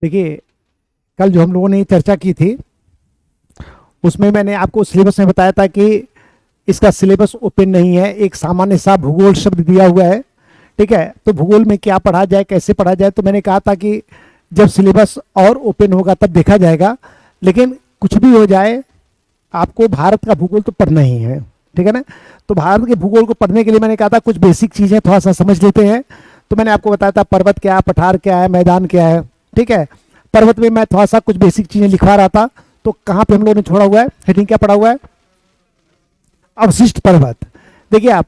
देखिए, कल जो हम लोगों ने चर्चा की थी उसमें मैंने आपको सिलेबस में बताया था कि इसका सिलेबस ओपन नहीं है, एक सामान्य सा भूगोल शब्द दिया हुआ है। ठीक है, तो भूगोल में क्या पढ़ा जाए, कैसे पढ़ा जाए, तो मैंने कहा था कि जब सिलेबस और ओपन होगा तब देखा जाएगा। लेकिन कुछ भी हो जाए, आपको भारत का भूगोल तो पढ़ना ही है। ठीक है ना। तो भारत के भूगोल को पढ़ने के लिए मैंने कहा था कुछ बेसिक चीजें थोड़ा सा समझ लेते हैं। तो मैंने आपको बताया था पर्वत क्या है, पठार क्या है, मैदान क्या है। ठीक है, पर्वत में मैं थोड़ा सा कुछ बेसिक चीजें लिखवा रहा था। तो कहाँ पे हम लोगों ने छोड़ा हुआ है, हेडिंग क्या पड़ा हुआ है, अवशिष्ट पर्वत। देखिए आप,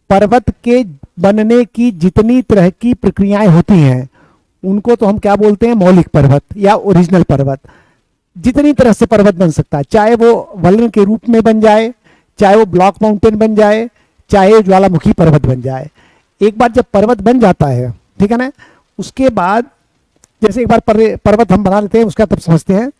पर्वत के बनने की जितनी तरह की प्रक्रियाएं होती हैं उनको तो हम क्या बोलते हैं, मौलिक पर्वत या ओरिजिनल पर्वत। जितनी तरह से पर्वत बन सकता है, चाहे वो वलन के रूप में बन जाए, चाहे वो ब्लॉक माउंटेन बन जाए, चाहे ज्वालामुखी पर्वत बन जाए। एक बार जब पर्वत बन जाता है, ठीक है ना, उसके बाद जैसे एक बार पर्वत हम बना लेते हैं, उसका तब समझते हैं।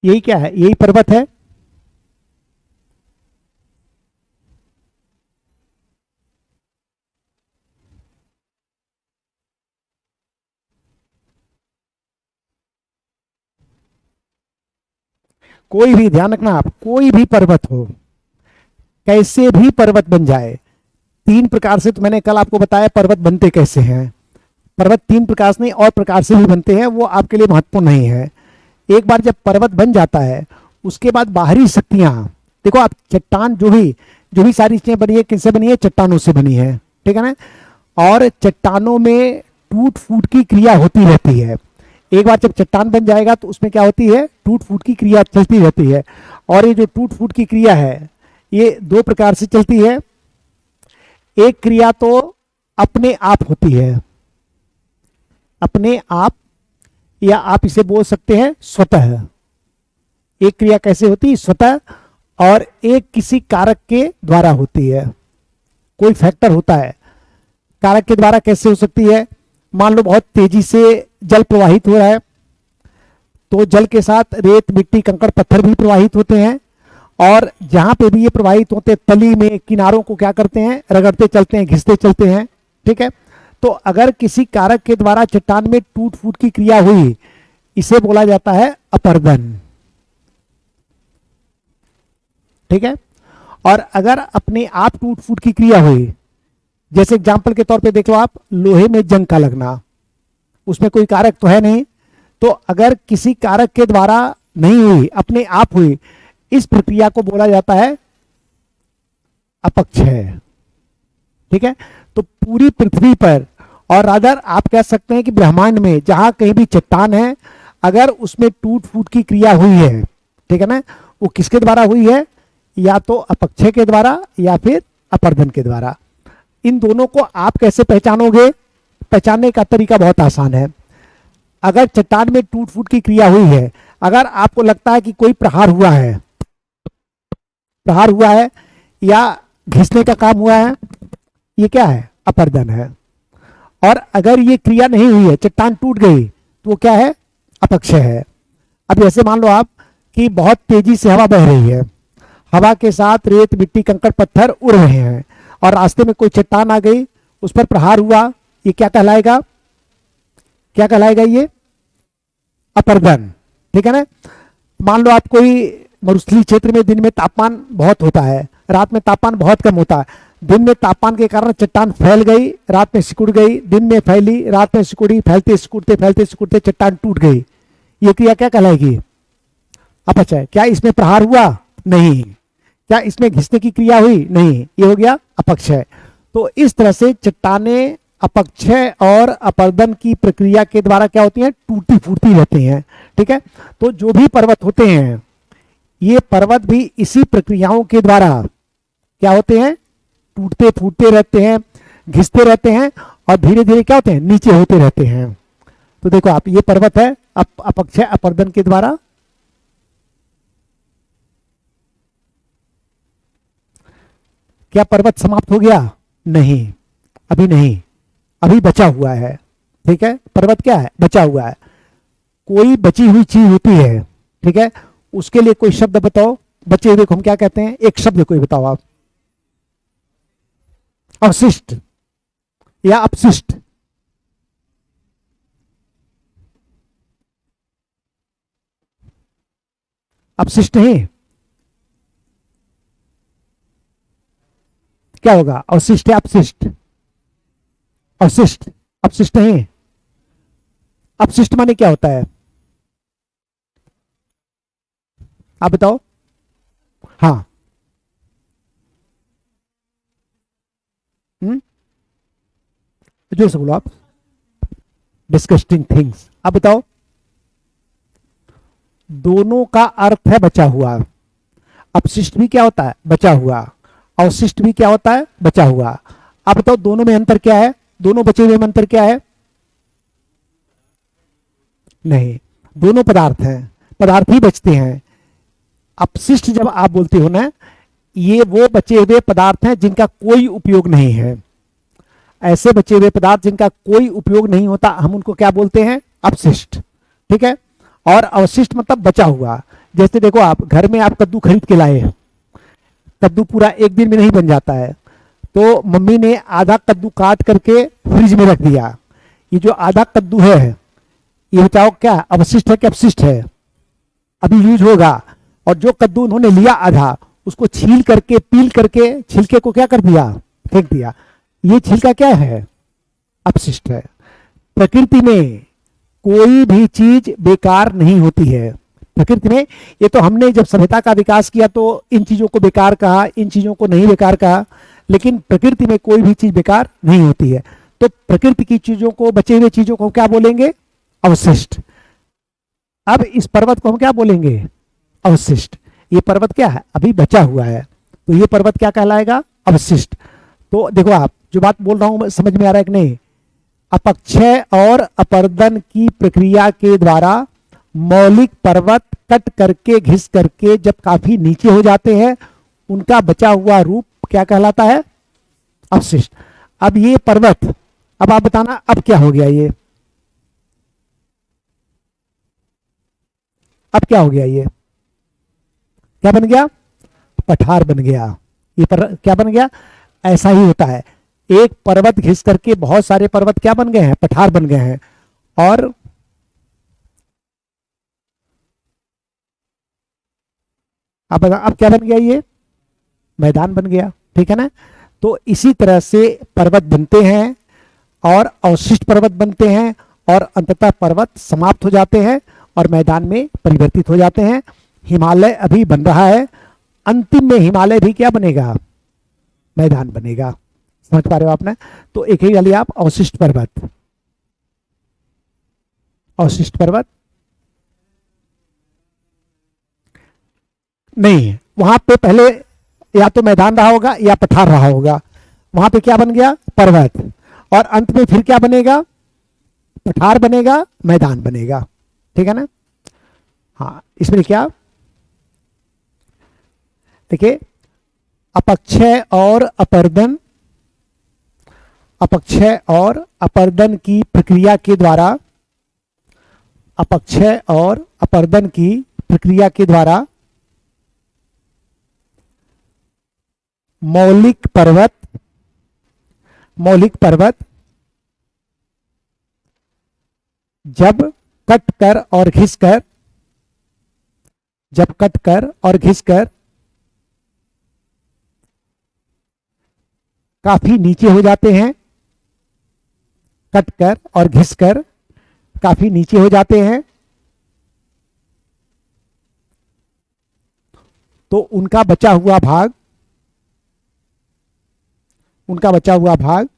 यही क्या है, यही पर्वत है। कोई भी, ध्यान रखना आप, कोई भी पर्वत हो, कैसे भी पर्वत बन जाए, तीन प्रकार से, तो मैंने कल आपको बताया पर्वत बनते कैसे हैं। पर्वत तीन प्रकार से नहीं और प्रकार से भी बनते हैं, वो आपके लिए महत्वपूर्ण नहीं है। एक बार जब पर्वत बन जाता है, उसके बाद बाहरी शक्तियां, देखो आप, चट्टान जो भी सारी चीजें बनी है किनसे बनी है, चट्टानों से बनी है। ठीक है ना। और चट्टानों में टूट फूट की क्रिया होती रहती है। एक बार जब चट्टान बन जाएगा तो उसमें क्या होती है, टूट फूट की क्रिया चलती रहती है। और ये जो टूट फूट की क्रिया है, ये दो प्रकार से चलती है। एक क्रिया तो अपने आप होती है, अपने आप, या आप इसे बोल सकते हैं स्वतः। एक क्रिया कैसे होती है, स्वतः। और एक किसी कारक के द्वारा होती है, कोई फैक्टर होता है। कारक के द्वारा कैसे हो सकती है, मान लो बहुत तेजी से जल प्रवाहित हो रहा है, तो जल के साथ रेत मिट्टी कंकड़ पत्थर भी प्रवाहित होते हैं। और जहां पे भी ये प्रवाहित होते हैं, तली में किनारों को क्या करते हैं, रगड़ते चलते हैं, घिसते चलते हैं। ठीक है। तो अगर किसी कारक के द्वारा चट्टान में टूट फूट की क्रिया हुई, इसे बोला जाता है अपरदन। ठीक है। और अगर अपने आप टूट फूट की क्रिया हुई, जैसे एग्जाम्पल के तौर पे देख लो आप, लोहे में जंग का लगना, उसमें कोई कारक तो है नहीं। तो अगर किसी कारक के द्वारा नहीं हुई, अपने आप हुई, इस प्रक्रिया को बोला जाता है अपक्षय। ठीक है। तो पूरी पृथ्वी पर, और रादर आप कह सकते हैं कि ब्रह्मांड में जहां कहीं भी चट्टान है, अगर उसमें टूट फूट की क्रिया हुई है, ठीक है ना, वो किसके द्वारा हुई है, या तो अपक्षय के द्वारा या फिर अपर्दन के द्वारा। इन दोनों को आप कैसे पहचानोगे, पहचानने का तरीका बहुत आसान है। अगर चट्टान में टूट फूट की क्रिया हुई है, अगर आपको लगता है कि कोई प्रहार हुआ है, प्रहार हुआ है या घिसने का काम हुआ है, ये क्या है, अपर्दन है। और अगर ये क्रिया नहीं हुई है, चट्टान टूट गई, तो वो क्या है, अपक्षय है। अब ऐसे मान लो आप कि बहुत तेजी से हवा बह रही है, हवा के साथ रेत मिट्टी कंकड़ पत्थर उड़ रहे हैं, और रास्ते में कोई चट्टान आ गई, उस पर प्रहार हुआ, ये क्या कहलाएगा, क्या कहलाएगा, ये अपर्दन। ठीक है ना। मान लो आप कोई मरुस्थलीय क्षेत्र में दिन में तापमान बहुत होता है, रात में तापमान बहुत कम होता है। दिन में तापमान के कारण चट्टान फैल गई, रात में सिकुड़ गई, दिन में फैली, रात में सिकुड़ी, फैलते सिकुड़ते चट्टान टूट गई। ये क्रिया क्या कहलाएगी, अपक्षय। क्या इसमें प्रहार हुआ, नहीं। क्या इसमें घिसने की क्रिया हुई, नहीं। ये हो गया अपक्षय। तो इस तरह से चट्टाने अपक्षय और अपरदन की प्रक्रिया के द्वारा क्या होती हैं, टूटी फूटती रहती हैं। ठीक है। तो जो भी पर्वत होते हैं, ये पर्वत भी इसी प्रक्रियाओं के द्वारा क्या होते हैं, टूटते फूटते रहते हैं, घिसते रहते हैं, और धीरे धीरे क्या होते हैं, नीचे होते रहते हैं। तो देखो आप, ये पर्वत है अपक्षय अपर्दन के द्वारा। क्या पर्वत समाप्त हो गया, नहीं, अभी नहीं, अभी बचा हुआ है। ठीक है, पर्वत क्या है, बचा हुआ है। कोई बची हुई चीज होती है, ठीक है, उसके लिए कोई शब्द बताओ। बचे हुए को हम क्या कहते हैं, एक शब्द कोई बताओ आप। अवशिष्ट या अपशिष्ट। अपशिष्ट है, क्या होगा, अवशिष्ट या अपशिष्ट। अवशिष्ट, अपशिष्ट है। अपशिष्ट माने क्या होता है, आप बताओ। हाँ। जोर से बोलो आप। डिस्गस्टिंग थिंग्स, आप बताओ। दोनों का अर्थ है बचा हुआ। अपशिष्ट भी क्या होता है, बचा हुआ। अवशिष्ट भी क्या होता है, बचा हुआ। आप बताओ दोनों में अंतर क्या है, दोनों बचे हुए में अंतर क्या है। नहीं, दोनों पदार्थ हैं, पदार्थ ही बचते हैं। अपशिष्ट जब आप बोलते हो ना, ये वो बचे हुए पदार्थ हैं जिनका कोई उपयोग नहीं है। ऐसे बचे हुए पदार्थ जिनका कोई उपयोग नहीं होता, हम उनको क्या बोलते हैं, अपशिष्ट। ठीक है। और अवशिष्ट मतलब बचा हुआ। जैसे देखो, आप घर में आप कद्दू खरीद के लाए, कद्दू पूरा एक दिन में नहीं बन जाता है, तो मम्मी ने आधा कद्दू काट करके फ्रिज में रख दिया। ये जो आधा कद्दू है, ये बताओ क्या अवशिष्ट है कि अपशिष्ट है, अभी यूज होगा। और जो कद्दू उन्होंने लिया आधा, उसको छील करके पील करके छिलके को क्या कर दिया, फेंक दिया। ये छिलका क्या है, अपशिष्ट है। प्रकृति में कोई भी चीज बेकार नहीं होती है। प्रकृति में, ये तो हमने जब सभ्यता का विकास किया तो इन चीजों को बेकार कहा, इन चीजों को नहीं बेकार कहा, लेकिन प्रकृति में कोई भी चीज बेकार नहीं होती है। तो प्रकृति की चीजों को, बचे हुए चीजों को क्या बोलेंगे, अवशिष्ट। अब इस पर्वत को हम क्या बोलेंगे, अवशिष्ट। ये पर्वत क्या है, अभी बचा हुआ है, तो ये पर्वत क्या कहलाएगा, अवशिष्ट। तो देखो, आप जो बात बोल रहा हूं समझ में आ रहा है कि नहीं। अपक्षय और अपर्दन की प्रक्रिया के द्वारा मौलिक पर्वत कट करके घिस करके जब काफी नीचे हो जाते हैं, उनका बचा हुआ रूप क्या कहलाता है, अवशिष्ट। अब ये पर्वत, अब आप बताना अब क्या हो गया, ये अब क्या हो गया, ये क्या बन गया, पठार बन गया। ये क्या बन गया, ऐसा ही होता है। एक पर्वत घिस करके बहुत सारे पर्वत क्या बन गए हैं, पठार बन गए हैं। और अब क्या बन गया, ये मैदान बन गया। ठीक है ना। तो इसी तरह से पर्वत बनते हैं और अवशिष्ट पर्वत बनते हैं, और अंततः पर्वत समाप्त हो जाते हैं और मैदान में परिवर्तित हो जाते हैं। हिमालय अभी बन रहा है, अंतिम में हिमालय भी क्या बनेगा, मैदान बनेगा। समझ पा रहे हो आपने। तो एक ही गाली आप, अवशिष्ट पर्वत, अवशिष्ट पर्वत नहीं, वहां पे पहले या तो मैदान रहा होगा या पठार रहा होगा। वहां पे क्या बन गया, पर्वत, और अंत में फिर क्या बनेगा, पठार बनेगा, मैदान बनेगा। ठीक है ना। हाँ, इसमें क्या देखिए, अपक्षय और अपर्दन, अपक्षय और अपर्दन की प्रक्रिया के द्वारा, अपक्षय और अपर्दन की प्रक्रिया के द्वारा मौलिक पर्वत, मौलिक पर्वत जब कट कर और घिसकर, जब कट कर और घिसकर काफी नीचे हो जाते हैं, कट कर और घिसकर काफी नीचे हो जाते हैं, तो उनका बचा हुआ भाग, उनका बचा हुआ भाग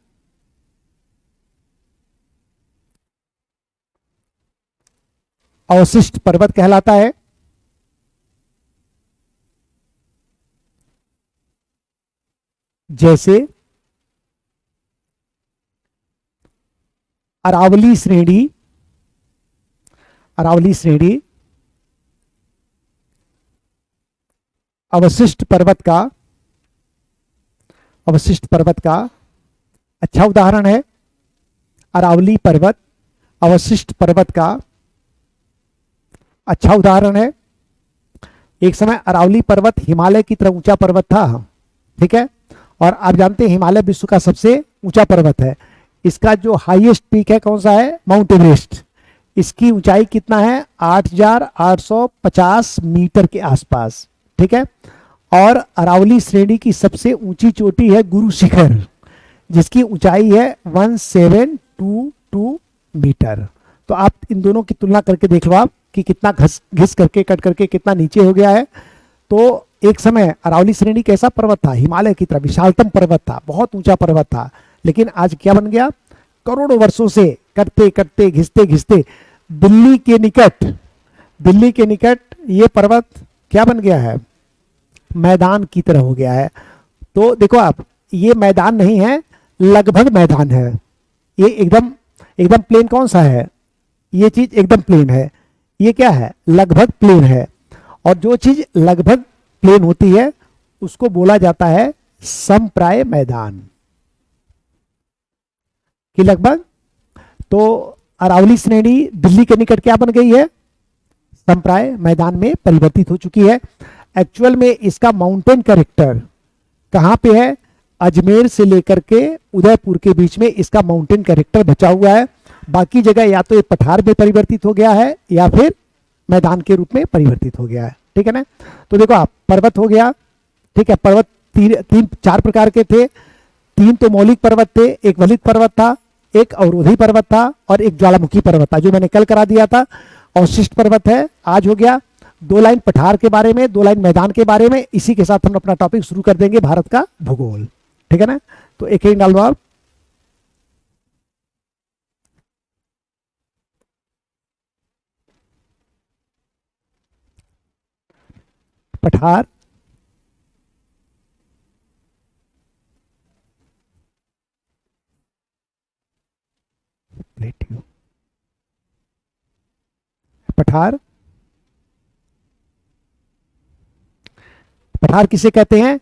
अवशिष्ट पर्वत कहलाता है। जैसे अरावली श्रेणी, अरावली श्रेणी अवशिष्ट पर्वत का, अवशिष्ट पर्वत का अच्छा उदाहरण है। अरावली पर्वत अवशिष्ट पर्वत का अच्छा उदाहरण है। एक समय अरावली पर्वत हिमालय की तरह ऊंचा पर्वत था, ठीक है, और आप जानते हैं हिमालय विश्व का सबसे ऊंचा पर्वत है। इसका जो हाईएस्ट पीक है कौन सा है? Mount Everest. इसकी ऊंचाई कितना है? 8,850 मीटर के आसपास, ठीक है। और अरावली श्रेणी की सबसे ऊंची चोटी है गुरु शिखर, जिसकी ऊंचाई है 1722 मीटर। तो आप इन दोनों की तुलना करके देख लो आप कि कितना घिस करके कट करके कितना नीचे हो गया है। तो एक समय अरावली श्रेणी कैसा पर्वत था? हिमालय की तरह विशालतम पर्वत था, बहुत ऊंचा पर्वत था, लेकिन आज क्या बन गया? करोड़ों वर्षों से कटते कटते घिसते घिसते दिल्ली के निकट ये पर्वत क्या बन गया है? मैदान की तरह हो गया है। तो देखो आप, ये मैदान नहीं है, लगभग मैदान है। ये एकदम एकदम प्लेन कौन सा है? ये चीज एकदम प्लेन है। ये क्या है? लगभग प्लेन है। और जो चीज लगभग प्लेन होती है उसको बोला जाता है समप्राय मैदान कि लगभग। तो अरावली श्रेणी दिल्ली के निकट क्या बन गई है? समप्राय मैदान में परिवर्तित हो चुकी है। एक्चुअल में इसका माउंटेन कैरेक्टर कहां पे है? अजमेर से लेकर के उदयपुर के बीच में इसका माउंटेन कैरेक्टर बचा हुआ है। बाकी जगह या तो ये पठार में परिवर्तित हो गया है या फिर मैदान के रूप में परिवर्तित हो गया है, ठीक है ना। तो देखो आप, पर्वत हो गया, ठीक है। पर्वत तीन चार प्रकार के थे। तीन तो मौलिक पर्वत थे, एक वलित पर्वत था, एक अवरोधी पर्वत था और एक ज्वालामुखी पर्वत था, जो मैंने कल करा दिया था। अवशिष्ट पर्वत है आज हो गया। 2 लाइन पठार के बारे में, 2 लाइन मैदान के बारे में। इसी के साथ हम अपना टॉपिक शुरू कर देंगे, भारत का भूगोल, ठीक है ना। तो एक ही डाल दो आप। पठार, पठार, पठार किसे कहते हैं?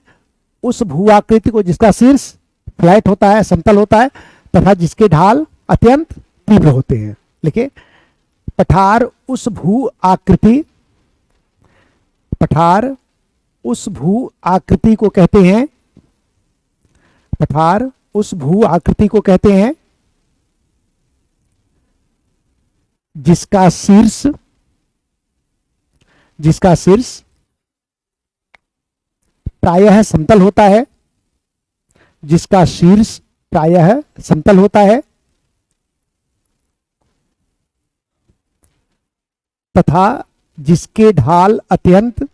उस भू आकृति को जिसका शीर्ष फ्लैट होता है, समतल होता है, तथा जिसके ढाल अत्यंत तीव्र होते हैं। लिखिए, पठार उस भू आकृति, पठार उस भू आकृति को कहते हैं, पठार उस भू आकृति को कहते हैं जिसका शीर्ष प्रायः समतल होता है, जिसका शीर्ष प्रायः समतल होता है तथा जिसके ढाल अत्यंत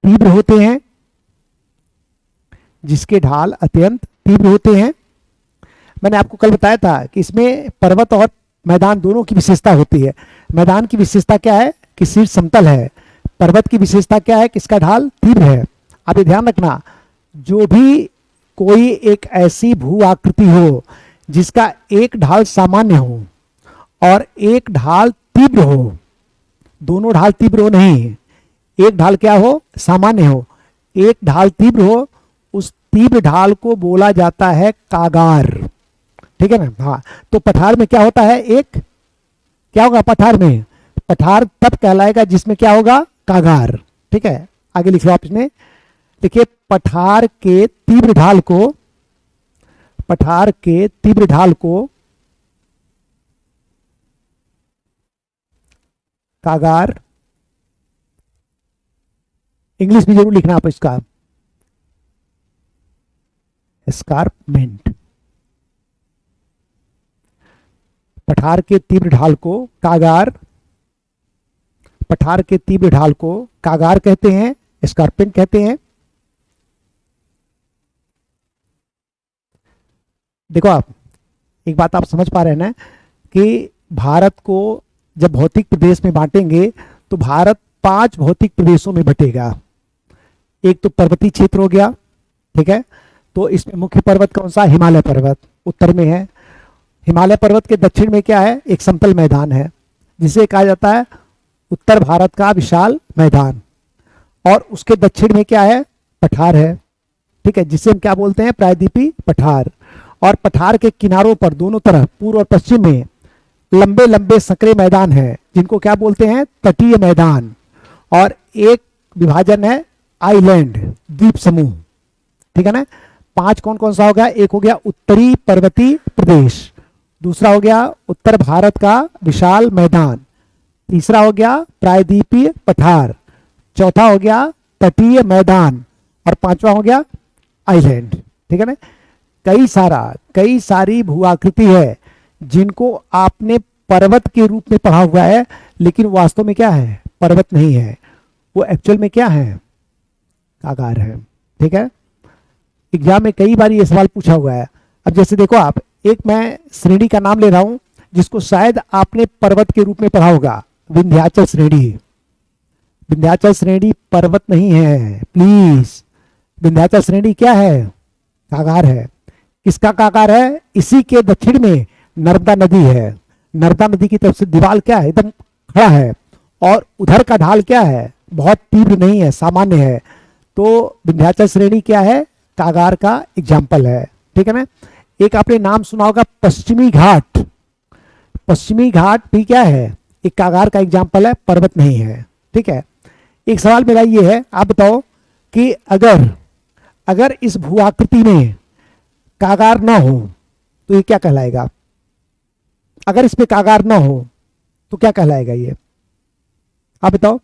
तीव्र होते हैं, जिसके ढाल अत्यंत तीव्र होते हैं। मैंने आपको कल बताया था कि इसमें पर्वत और मैदान दोनों की विशेषता होती है। मैदान की विशेषता क्या है? कि शीर्ष समतल है। पर्वत की विशेषता क्या है? कि इसका ढाल तीव्र है। आप ये ध्यान रखना, जो भी कोई एक ऐसी भू आकृति हो जिसका एक ढाल सामान्य हो और एक ढाल तीव्र हो, दोनों ढाल तीव्र हो नहीं, एक ढाल क्या हो? सामान्य हो। एक ढाल तीव्र हो, उस तीव्र ढाल को बोला जाता है कागार, ठीक है ना। हाँ, तो पठार में क्या होता है? एक क्या होगा पठार में? पठार तब कहलाएगा जिसमें क्या होगा? कागार, ठीक है। आगे लिख लो आप इसमें, देखिए, पठार के तीव्र ढाल को कागार, इंग्लिश में जरूर लिखना आप इसका, एस्कार्पमेंट। पठार के तीव्र ढाल को कागार, पठार के तीव्र ढाल को कागार कहते हैं, एस्कार्पमेंट कहते हैं। देखो आप, एक बात आप समझ पा रहे हैं ना कि भारत को जब भौतिक प्रदेश में बांटेंगे तो भारत 5 भौतिक प्रदेशों में बटेगा। एक तो पर्वतीय क्षेत्र हो गया, ठीक है। तो इसमें मुख्य पर्वत कौन सा? हिमालय पर्वत उत्तर में है। हिमालय पर्वत के दक्षिण में क्या है? एक समतल मैदान है, जिसे कहा जाता है उत्तर भारत का विशाल मैदान। और उसके दक्षिण में क्या है? पठार है, ठीक है, जिसे हम क्या बोलते हैं? प्रायद्वीपीय पठार। और पठार के किनारों पर दोनों तरफ पूर्व और पश्चिम में लंबे लंबे संकरे मैदान हैं जिनको क्या बोलते हैं, तटीय मैदान। और एक विभाजन है आइलैंड, द्वीप समूह। ठीक है ना। 5 कौन कौन सा हो गया, एक हो गया उत्तरी पर्वतीय प्रदेश, दूसरा हो गया उत्तर भारत का विशाल मैदान, तीसरा हो गया प्रायद्वीपीय पठार, चौथा हो गया तटीय मैदान, और पांचवा हो गया आइलैंड। ठीक है ना। कई सारी भू आकृति है जिनको आपने पर्वत के रूप में पढ़ा हुआ है, लेकिन वास्तव में क्या है, पर्वत नहीं है, वो एक्चुअल में क्या है, कागार है। ठीक है। एग्जाम में कई बार ये सवाल पूछा हुआ है। अब जैसे देखो आप, एक मैं श्रेणी का नाम ले रहा हूं जिसको शायद आपने पर्वत के रूप में पढ़ा होगा, विंध्याचल श्रेणी। विंध्याचल श्रेणी पर्वत नहीं है प्लीज, विंध्याचल श्रेणी क्या है, कागार है। किसका कागार है, इसी के दक्षिण में नर्मदा नदी है। नर्मदा नदी की तरफ से दीवार क्या है, एकदम खड़ा है, और उधर का ढाल क्या है, बहुत तीव्र नहीं है, सामान्य है। तो विंध्याचल श्रेणी क्या है, कागार का एग्जाम्पल है। ठीक है ना। एक आपने नाम सुना होगा पश्चिमी घाट। पश्चिमी घाट भी क्या है, एक कागार का एग्जाम्पल है, पर्वत नहीं है। ठीक है। एक सवाल मेरा ये है, आप बताओ कि अगर इस भू आकृति में कागार ना हो तो ये क्या कहलाएगा, अगर इस पे कागार ना हो तो क्या कहलाएगा ये, आप बताओ।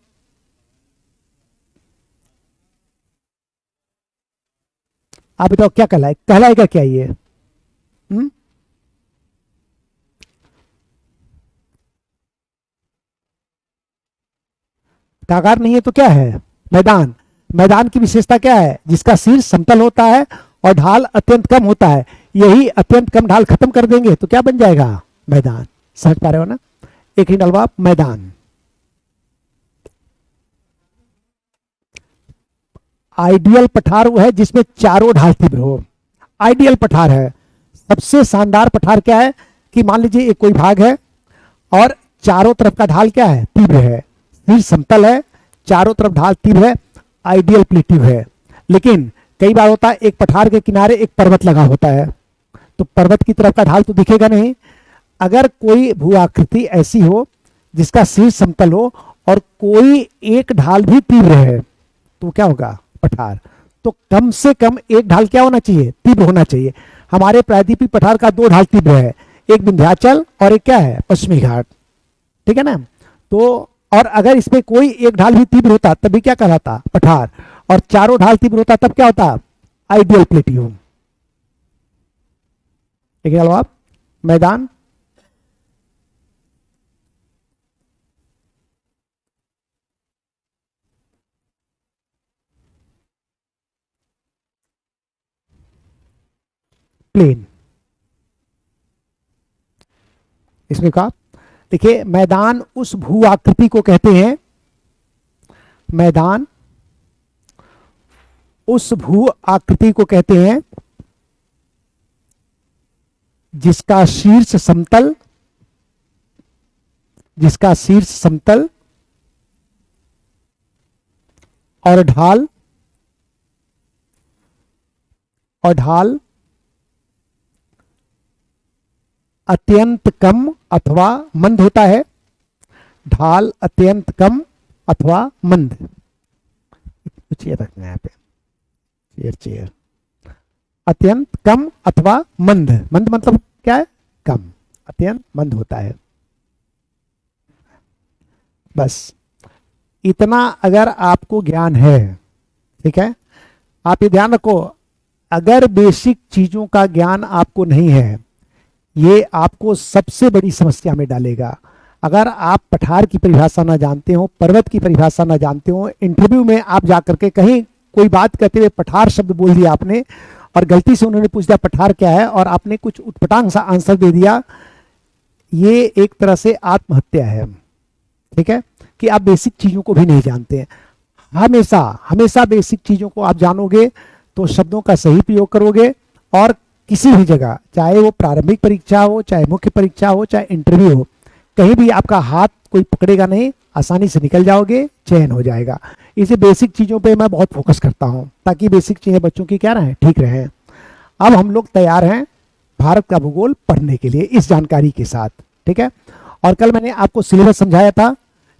आप बताओ क्या कहलाएगा क्या ये। कागार नहीं है तो क्या है, मैदान। मैदान की विशेषता क्या है, जिसका शीर्ष समतल होता है और ढाल अत्यंत कम होता है। यही अत्यंत कम ढाल खत्म कर देंगे तो क्या बन जाएगा, मैदान। समझ पा रहे हो ना। एक ही डलवा मैदान। आइडियल पठार वो है जिसमें चारों ढाल तीव्र हो, आइडियल पठार है। सबसे शानदार पठार क्या है कि मान लीजिए एक कोई भाग है और चारों तरफ का ढाल क्या है, तीव्र है, शीर्ष समतल है, चारों तरफ ढाल तीव्र है, आइडियल प्लेटिव है। लेकिन कई बार होता है एक पठार के किनारे एक पर्वत लगा होता है, तो पर्वत की तरफ का ढाल तो दिखेगा नहीं। अगर कोई भू आकृति ऐसी हो जिसका शीर्ष समतल हो और कोई एक ढाल भी तीव्र है तो क्या होगा, पठार। तो कम से कम एक ढाल क्या होना चाहिए, तीव्र होना चाहिए। हमारे प्रायद्वीपीय पठार का 2 ढाल तीव्र है, एक विंध्याचल और एक क्या है, पश्चिमी घाट। ठीक है ना। तो और अगर इसमें कोई एक ढाल भी तीव्र होता तब भी क्या कहलाता, पठार। और चारों ढाल तीव्र होता तब क्या होता, आइडियल प्लेटिव। एक जवाब मैदान। प्लेन। इसमें कहा देखिए, मैदान उस भू आकृति को कहते हैं, मैदान उस भू आकृति को कहते हैं जिसका शीर्ष समतल, और ढाल अत्यंत कम अथवा मंद होता है। ढाल अत्यंत कम अथवा मंद। चेयर रखना है यहाँ पे, चेयर। अत्यंत कम अथवा मंद, मंद मतलब क्या है, कम, अत्यंत मंद होता है। बस इतना अगर आपको ज्ञान है, ठीक है। आप ये ध्यान रखो, अगर बेसिक चीजों का ज्ञान आपको नहीं है, ये आपको सबसे बड़ी समस्या में डालेगा। अगर आप पठार की परिभाषा ना जानते हो, पर्वत की परिभाषा ना जानते हो, इंटरव्यू में आप जाकर के कहीं कोई बात करते हुए पठार शब्द बोल दिया आपने, और गलती से उन्होंने पूछ दिया पठार क्या है, और आपने कुछ उटपटांग सा आंसर दे दिया, ये एक तरह से आत्महत्या है। ठीक है, कि आप बेसिक चीजों को भी नहीं जानते हैं। हमेशा हमेशा बेसिक चीजों को आप जानोगे तो शब्दों का सही प्रयोग करोगे, और किसी भी जगह, चाहे वो प्रारंभिक परीक्षा हो, चाहे मुख्य परीक्षा हो, चाहे इंटरव्यू हो, कहीं भी आपका हाथ कोई पकड़ेगा नहीं, आसानी से निकल जाओगे, चयन हो जाएगा। इसे बेसिक चीज़ों पे मैं बहुत फोकस करता हूँ ताकि बेसिक चीज़ें बच्चों की क्या रहे, ठीक रहे। अब हम लोग तैयार हैं भारत का भूगोल पढ़ने के लिए इस जानकारी के साथ। ठीक है, और कल मैंने आपको सिलेबस समझाया था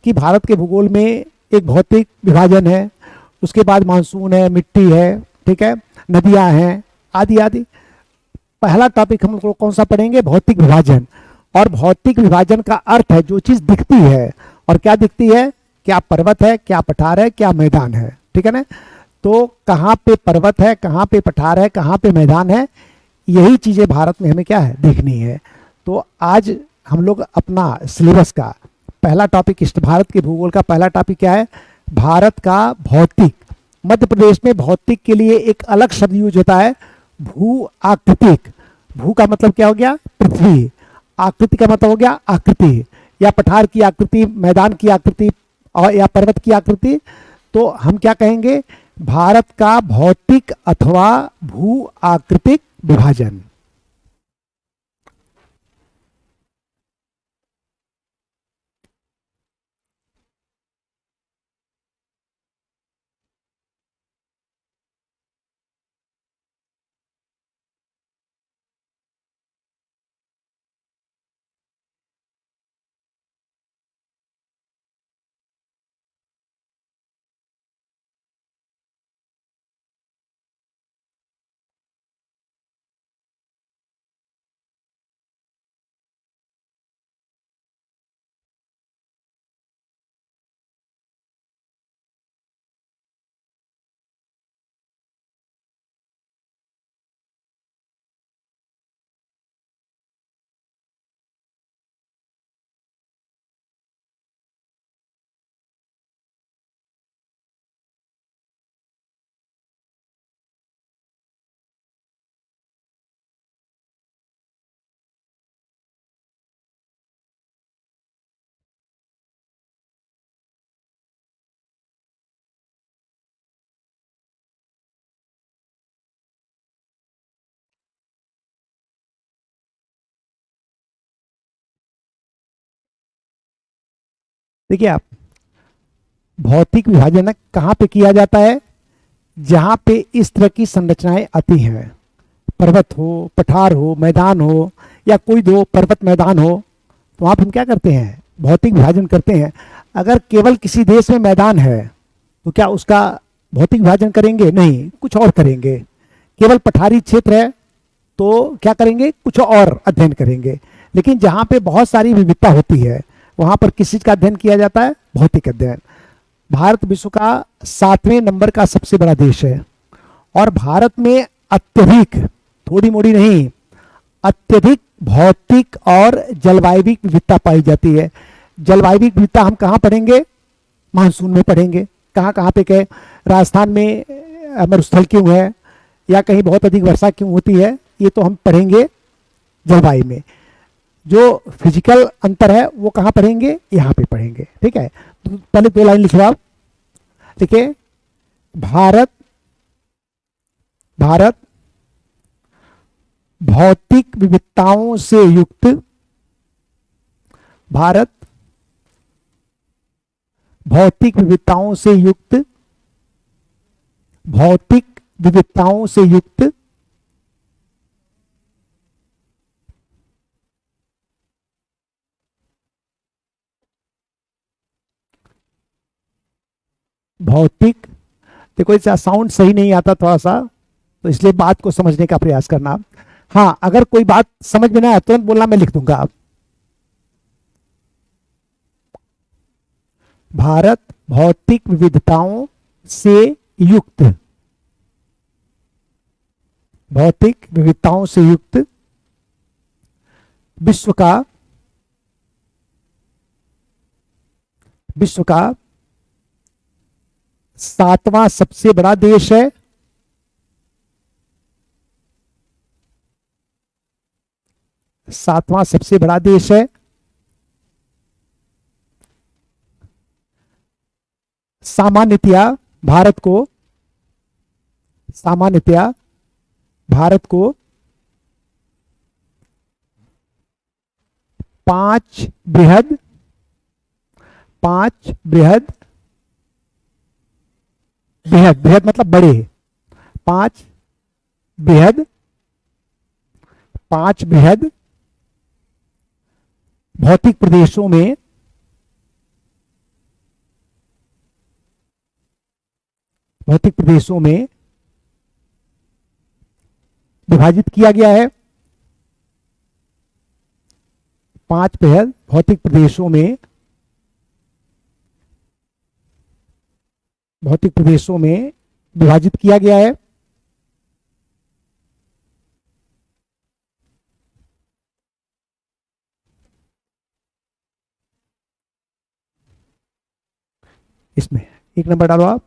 कि भारत के भूगोल में एक भौतिक विभाजन है, उसके बाद मानसून है, मिट्टी है, ठीक है, नदियां हैं, आदि आदि। पहला टॉपिक हम लोग कौन सा पढ़ेंगे? भौतिक विभाजन। और भौतिक विभाजन का अर्थ है जो चीज दिखती है, और क्या दिखती है? क्या पर्वत है, क्या पठार है, क्या मैदान है, ठीक है ना। तो कहाँ पे पर्वत है, कहाँ पे पठार है, कहाँ पे मैदान है, यही चीजें भारत में हमें क्या है? देखनी है। तो आज हम लोग अपना सिलेबस का पहला टॉपिक, भारत के भूगोल का पहला टॉपिक क्या है? भारत का भौतिक। मध्य प्रदेश में भौतिक के लिए एक अलग शब्द यूज होता है, भू आकृतिक। भू का मतलब क्या हो गया? पृथ्वी। आकृति का मतलब हो गया आकृति, या पठार की आकृति, मैदान की आकृति, और या पर्वत की आकृति। तो हम क्या कहेंगे? भारत का भौतिक अथवा भू आकृतिक विभाजन। देखिए आप, भौतिक विभाजन कहाँ पे किया जाता है? जहाँ पे इस तरह की संरचनाएं आती हैं, पर्वत हो, पठार हो, मैदान हो, या कोई दो पर्वत मैदान हो, तो वहाँ पे हम क्या करते हैं? भौतिक विभाजन करते हैं। अगर केवल किसी देश में मैदान है तो क्या उसका भौतिक विभाजन करेंगे? नहीं, कुछ और करेंगे। केवल पठारी क्षेत्र है तो क्या करेंगे? कुछ और अध्ययन करेंगे। लेकिन जहाँ पे बहुत सारी विविधता होती है, वहाँ पर किस चीज का अध्ययन किया जाता है? भौतिक अध्ययन। भारत विश्व का 7वें नंबर का सबसे बड़ा देश है, और भारत में अत्यधिक, थोड़ी मोड़ी नहीं, अत्यधिक भौतिक और जलवायविक विविधता पाई जाती है। जलवायविक विविधता हम कहाँ पढ़ेंगे? मानसून में पढ़ेंगे। कहाँ कहाँ पे कहे? राजस्थान में मरुस्थल क्यों है, या कहीं बहुत अधिक वर्षा क्यों होती है, ये तो हम पढ़ेंगे जलवायु में। जो फिजिकल अंतर है वो कहाँ पढ़ेंगे? यहाँ पे पढ़ेंगे। ठीक है, तो पहले 2 लाइन लिख लो आप। देखिए, भारत भारत भौतिक विविधताओं से युक्त, भारत भौतिक विविधताओं से युक्त, भौतिक विविधताओं से युक्त भौतिक, देखो इसका साउंड सही नहीं आता थोड़ा सा, तो इसलिए बात को समझने का प्रयास करना। हाँ, अगर कोई बात समझ में ना आए तुरंत बोलना, मैं लिख दूंगा। आप, भारत भौतिक विविधताओं से युक्त, भौतिक विविधताओं से युक्त विश्व का विश्व का 7वां सबसे बड़ा देश है। सातवां सबसे बड़ा देश है। सामान्यतया भारत को सामान्यतया भारत को 5 बृहद 5 बृहद बृहद बृहद मतलब बड़े, 5 बृहद 5 बृहद भौतिक प्रदेशों में विभाजित किया गया है। 5 बृहद भौतिक प्रदेशों में विभाजित किया गया है। इसमें 1 नंबर डालो आप।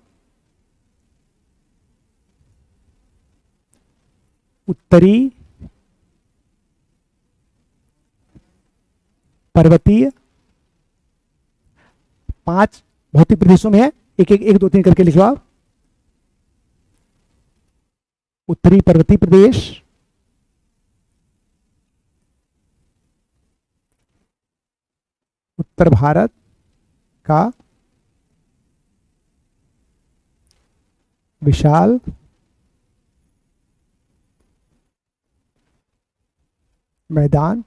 उत्तरी पर्वतीय 5 भौतिक प्रदेशों में है। एक एक एक 2 3 करके लिखो आप। उत्तरी पर्वतीय प्रदेश, उत्तर भारत का विशाल मैदान,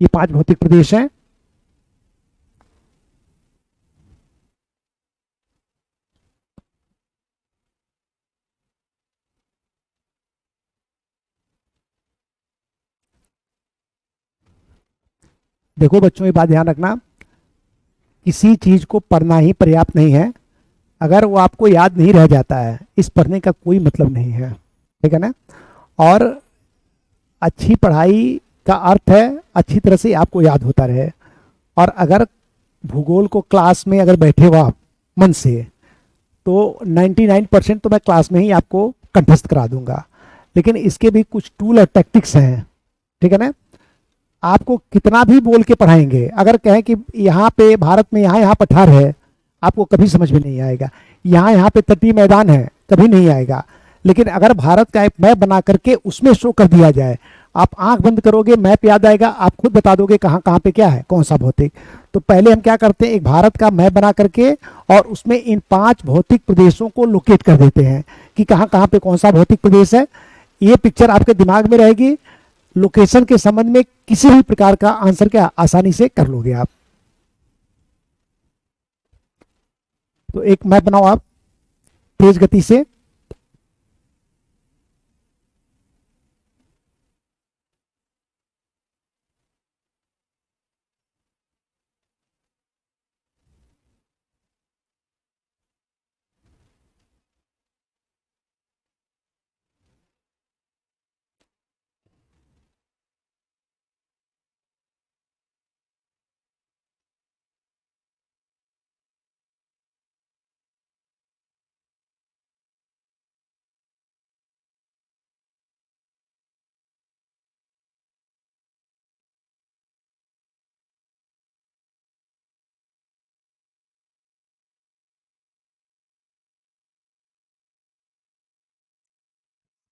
ये 5 भौतिक प्रदेश हैं। देखो बच्चों, ये बात ध्यान रखना, किसी चीज को पढ़ना ही पर्याप्त नहीं है। अगर वो आपको याद नहीं रह जाता है, इस पढ़ने का कोई मतलब नहीं है। ठीक है ना। और अच्छी पढ़ाई का अर्थ है अच्छी तरह से आपको याद होता रहे। और अगर भूगोल को क्लास में अगर बैठे हो आप मन से, तो 99% तो मैं क्लास में ही आपको कंठस्थ करा दूंगा। लेकिन इसके भी कुछ टूल और टैक्टिक्स हैं। ठीक है ना। आपको कितना भी बोल के पढ़ाएंगे, अगर कहें कि यहाँ पे भारत में यहाँ यहाँ पठार है, आपको कभी समझ में नहीं आएगा। यहाँ यहाँ पे तटीय मैदान है, कभी नहीं आएगा। लेकिन अगर भारत का एक मैप बना करके उसमें शो कर दिया जाए, आप आंख बंद करोगे, मैप याद आएगा, आप खुद बता दोगे कहाँ कहाँ पे क्या है, कौन सा भौतिक। तो पहले हम क्या करते हैं, एक भारत का मैप बना करके और उसमें इन 5 भौतिक प्रदेशों को लोकेट कर देते हैं कि कहाँ कहाँ पे कौन सा भौतिक प्रदेश है। ये पिक्चर आपके दिमाग में रहेगी। लोकेशन के संबंध में किसी भी प्रकार का आंसर क्या आसानी से कर लोगे आप। तो एक मैप बनाओ आप तेज गति से।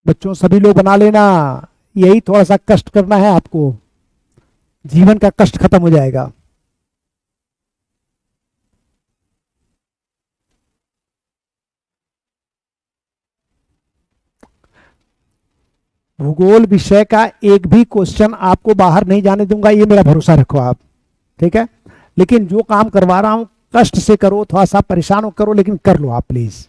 बच्चों सभी लोग बना लेना। यही थोड़ा सा कष्ट करना है आपको, जीवन का कष्ट खत्म हो जाएगा। भूगोल विषय का एक भी क्वेश्चन आपको बाहर नहीं जाने दूंगा, ये मेरा भरोसा रखो आप। ठीक है। लेकिन जो काम करवा रहा हूं कष्ट से करो, थोड़ा सा परेशान हो करो, लेकिन कर लो आप प्लीज।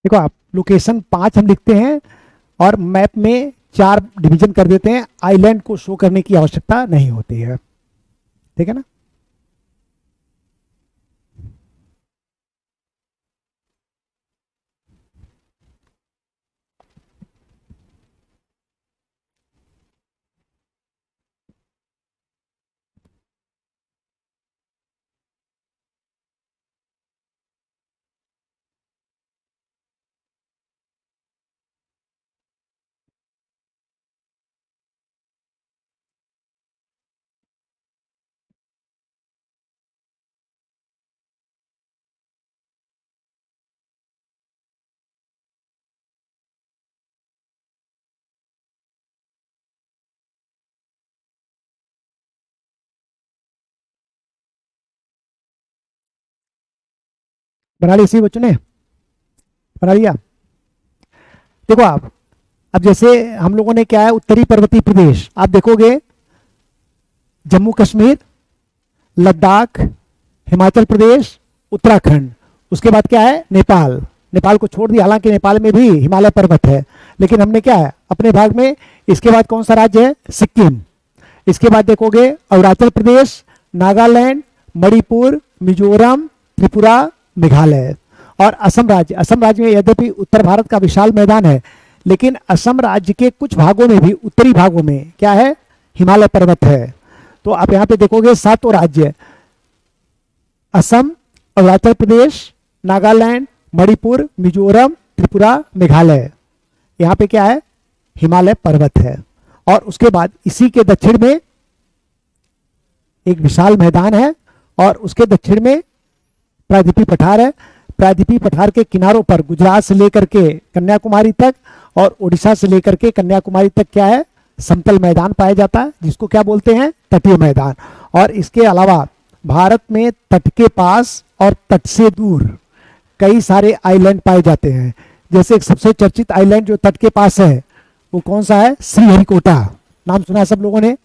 देखो आप, लोकेशन 5 हम लिखते हैं और मैप में 4 डिवीजन कर देते हैं, आइलैंड को शो करने की आवश्यकता नहीं होती है, ठीक है ना। बना ली इसी बच्चों ने, बना लिया। देखो आप, अब जैसे हम लोगों ने क्या है, उत्तरी पर्वतीय प्रदेश, आप देखोगे जम्मू कश्मीर, लद्दाख, हिमाचल प्रदेश, उत्तराखंड, उसके बाद क्या है, नेपाल। नेपाल को छोड़ दिया, हालांकि नेपाल में भी हिमालय पर्वत है, लेकिन हमने क्या है अपने भाग में। इसके बाद कौन सा राज्य है, सिक्किम। इसके बाद देखोगे अरुणाचल प्रदेश, नागालैंड, मणिपुर, मिजोरम, त्रिपुरा, मेघालय और असम राज्य। असम राज्य में यद्यपि उत्तर भारत का विशाल मैदान है, लेकिन असम राज्य के कुछ भागों में भी, उत्तरी भागों में क्या है, हिमालय पर्वत है। तो आप यहाँ पे देखोगे 7 राज्य, असम, अरुणाचल प्रदेश, नागालैंड, मणिपुर, मिजोरम, त्रिपुरा, मेघालय, यहाँ पे क्या है, हिमालय पर्वत है। और उसके बाद इसी के दक्षिण में एक विशाल मैदान है और उसके दक्षिण में प्रायद्वीपीय पठार है। प्रायद्वीपीय पठार के किनारों पर गुजरात से लेकर के कन्याकुमारी तक और उड़ीसा से लेकर के कन्याकुमारी तक क्या है, समतल मैदान पाया जाता है, जिसको क्या बोलते हैं, तटीय मैदान। और इसके अलावा भारत में तट के पास और तट से दूर कई सारे आइलैंड पाए जाते हैं। जैसे एक सबसे चर्चित आइलैंड जो तट के पास है वो कौन सा है, श्रीहरिकोटा। नाम सुना है सब लोगों ने।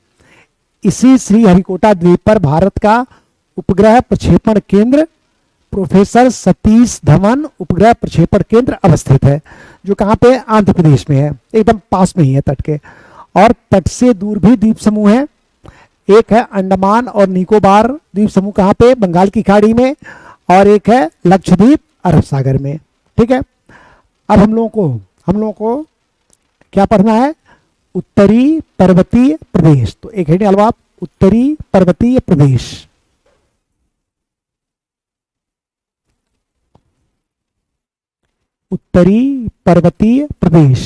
इसी श्रीहरिकोटा द्वीप पर भारत का उपग्रह प्रक्षेपण केंद्र, प्रोफेसर सतीश धवन उपग्रह प्रक्षेपण केंद्र अवस्थित है, जो कहाँ पे, आंध्र प्रदेश में है, एकदम पास में ही है तट के। और तट से दूर भी द्वीप समूह है। एक है अंडमान और निकोबार द्वीप समूह, कहाँ पे, बंगाल की खाड़ी में, और एक है लक्षद्वीप, अरब सागर में, ठीक है। अब हम लोगों को क्या पढ़ना है, उत्तरी पर्वतीय प्रदेश। तो एक हेडिंग डालो आप, उत्तरी पर्वतीय प्रदेश। उत्तरी पर्वतीय प्रदेश।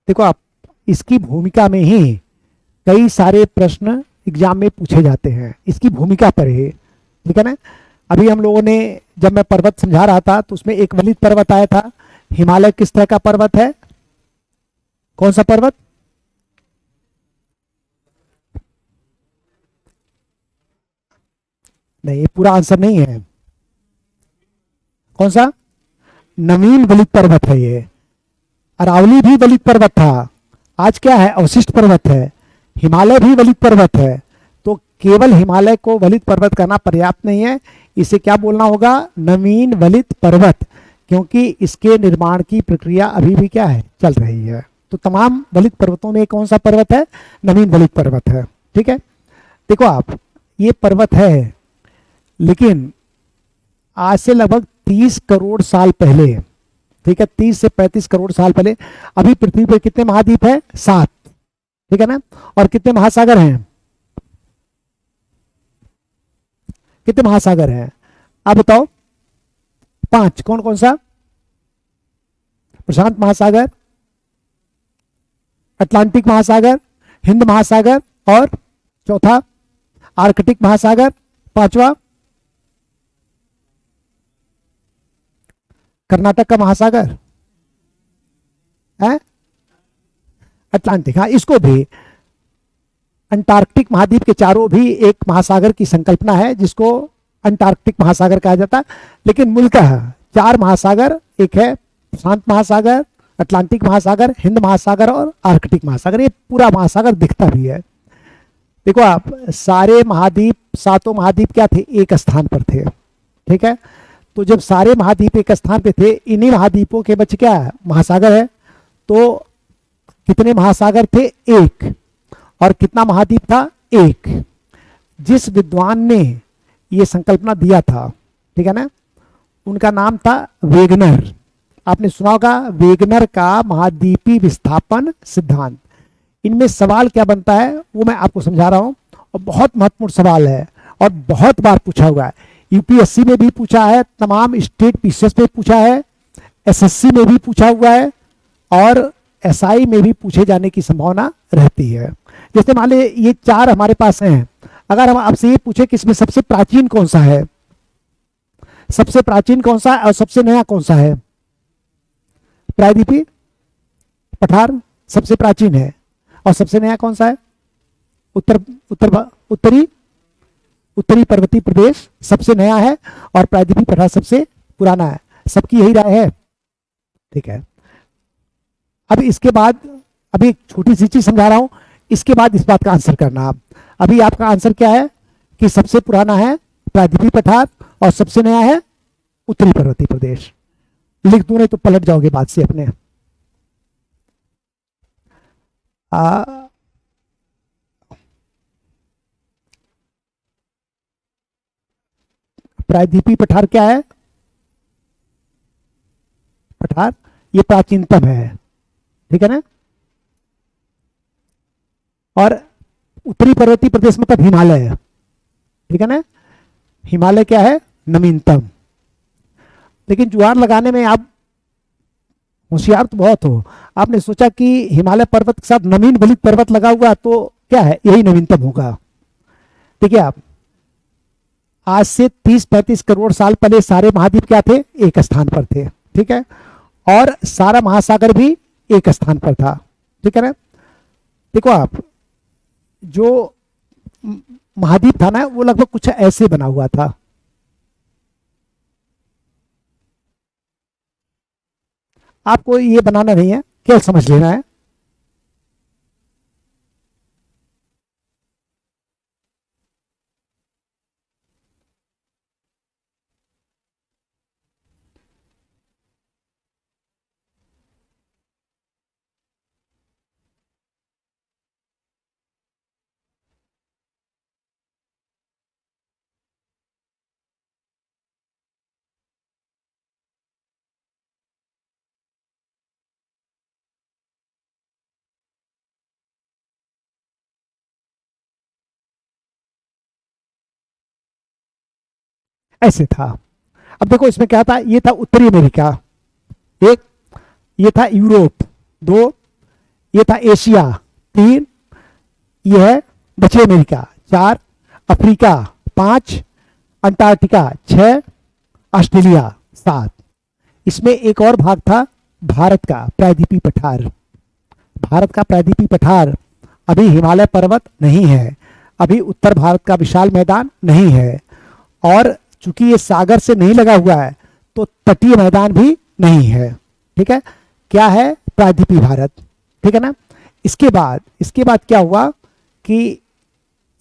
देखो आप, इसकी भूमिका में ही कई सारे प्रश्न एग्जाम में पूछे जाते हैं, इसकी भूमिका पर ही, ठीक है ना। अभी हम लोगों ने, जब मैं पर्वत समझा रहा था तो उसमें एक वलित पर्वत आया था। हिमालय किस तरह का पर्वत है, कौन सा पर्वत, नहीं ये पूरा आंसर नहीं है। कौन सा, नवीन वलित पर्वत है ये। अरावली भी वलित पर्वत था, आज क्या है, अवशिष्ट पर्वत है। हिमालय भी वलित पर्वत है। तो केवल हिमालय को वलित पर्वत करना पर्याप्त नहीं है, इसे क्या बोलना होगा, नवीन वलित पर्वत, क्योंकि इसके निर्माण की प्रक्रिया अभी भी क्या है, चल रही है। तो तमाम वलित पर्वतों में कौन सा पर्वत है, नवीन वलित पर्वत है, ठीक है। देखो आप, ये पर्वत है, लेकिन आज से लगभग 30 करोड़ साल पहले, ठीक है, 30 से 35 करोड़ साल पहले, अभी पृथ्वी पर कितने महाद्वीप है, 7, ठीक है ना। और कितने महासागर हैं, कितने महासागर हैं, आप बताओ, 5, कौन कौन सा, प्रशांत महासागर, अटलांटिक महासागर, हिंद महासागर, और चौथा आर्कटिक महासागर, पांचवा कर्नाटक का महासागर है, अटलांटिक। हाँ, इसको भी अंटार्कटिक महाद्वीप के चारों भी एक महासागर की संकल्पना है, जिसको अंटार्कटिक महासागर कहा जाता है। लेकिन मूलतः 4 महासागर, एक है प्रशांत महासागर, अटलांटिक महासागर, हिंद महासागर और आर्कटिक महासागर, ये पूरा महासागर दिखता भी है। देखो आप, सारे महाद्वीप, सातों महाद्वीप क्या थे, एक स्थान पर थे, ठीक है। तो जब सारे महाद्वीप एक स्थान पे थे, इन्हीं महाद्वीपों के बच क्या है, महासागर है। तो कितने महासागर थे, एक। और कितना महाद्वीप था, एक। जिस विद्वान ने ये संकल्पना दिया था, ठीक है ना, उनका नाम था वेगनर। आपने सुना होगा वेगनर का महाद्वीपीय विस्थापन सिद्धांत। इनमें सवाल क्या बनता है वो मैं आपको समझा रहा हूं, और बहुत महत्वपूर्ण सवाल है और बहुत बार पूछा हुआ है। यूपीएससी में भी पूछा है, तमाम स्टेट पीसीएस में पूछा है, एसएससी में भी पूछा हुआ है, और एसआई में भी पूछे जाने की संभावना रहती है। जैसे मान लीजिए ये चार हमारे पास हैं, अगर हम आपसे ये पूछे कि इसमें सबसे प्राचीन कौन सा है, सबसे प्राचीन कौन सा है और सबसे नया कौन सा है, प्रायद्वीपीय पठार सबसे प्राचीन है, और सबसे नया कौन सा है, उत्तरी पर्वतीय प्रदेश सबसे नया है, और प्रायद्वीपीय पठार सबसे पुराना है। सबकी यही राय है, ठीक है। अब इसके बाद अभी एक छोटी सी चीज समझा रहा हूं, इसके बाद इस बात का आंसर करना। आप अभी आपका आंसर क्या है कि सबसे पुराना है प्रायद्वीपीय पठार और सबसे नया है उत्तरी पर्वतीय प्रदेश। लिख दूं नहीं तो पलट जाओगे बात से अपने। प्रायद्वीपीय पठार क्या है, पठार ये प्राचीनतम है, ठीक है ना। और उत्तरी पर्वतीय प्रदेश मतलब हिमालय है, ठीक है ना। हिमालय क्या है, नवीनतम। लेकिन जुआर लगाने में आप होशियार तो बहुत हो, आपने सोचा कि हिमालय पर्वत के साथ नवीन बलित पर्वत लगा हुआ तो क्या है, यही नवीनतम होगा। देखिए आप, आज से 30-35 करोड़ साल पहले सारे महाद्वीप क्या थे, एक स्थान पर थे, ठीक है। और सारा महासागर भी एक स्थान पर था, ठीक है ना। देखो आप, जो महाद्वीप था ना वो लगभग कुछ ऐसे बना हुआ था। आपको ये बनाना नहीं है, केवल समझ लेना है। ऐसे था। अब देखो इसमें क्या था, ये था उत्तरी अमेरिका, एक, ये था यूरोप, दो, ये था एशिया, तीन, ये है दक्षिण अमेरिका, चार, अफ्रीका, पांच, अंटार्कटिका, छह, ऑस्ट्रेलिया, सात। इसमें एक और भाग था भारत का प्रायद्वीपीय पठार। भारत का प्रायद्वीपीय पठार अभी हिमालय पर्वत नहीं है, अभी उत्तर भारत का विशाल मैदान नहीं है, और चूंकि ये सागर से नहीं लगा हुआ है तो तटीय मैदान भी नहीं है, ठीक है। क्या है, प्रायद्वीपीय भारत, ठीक है ना। इसके बाद क्या हुआ कि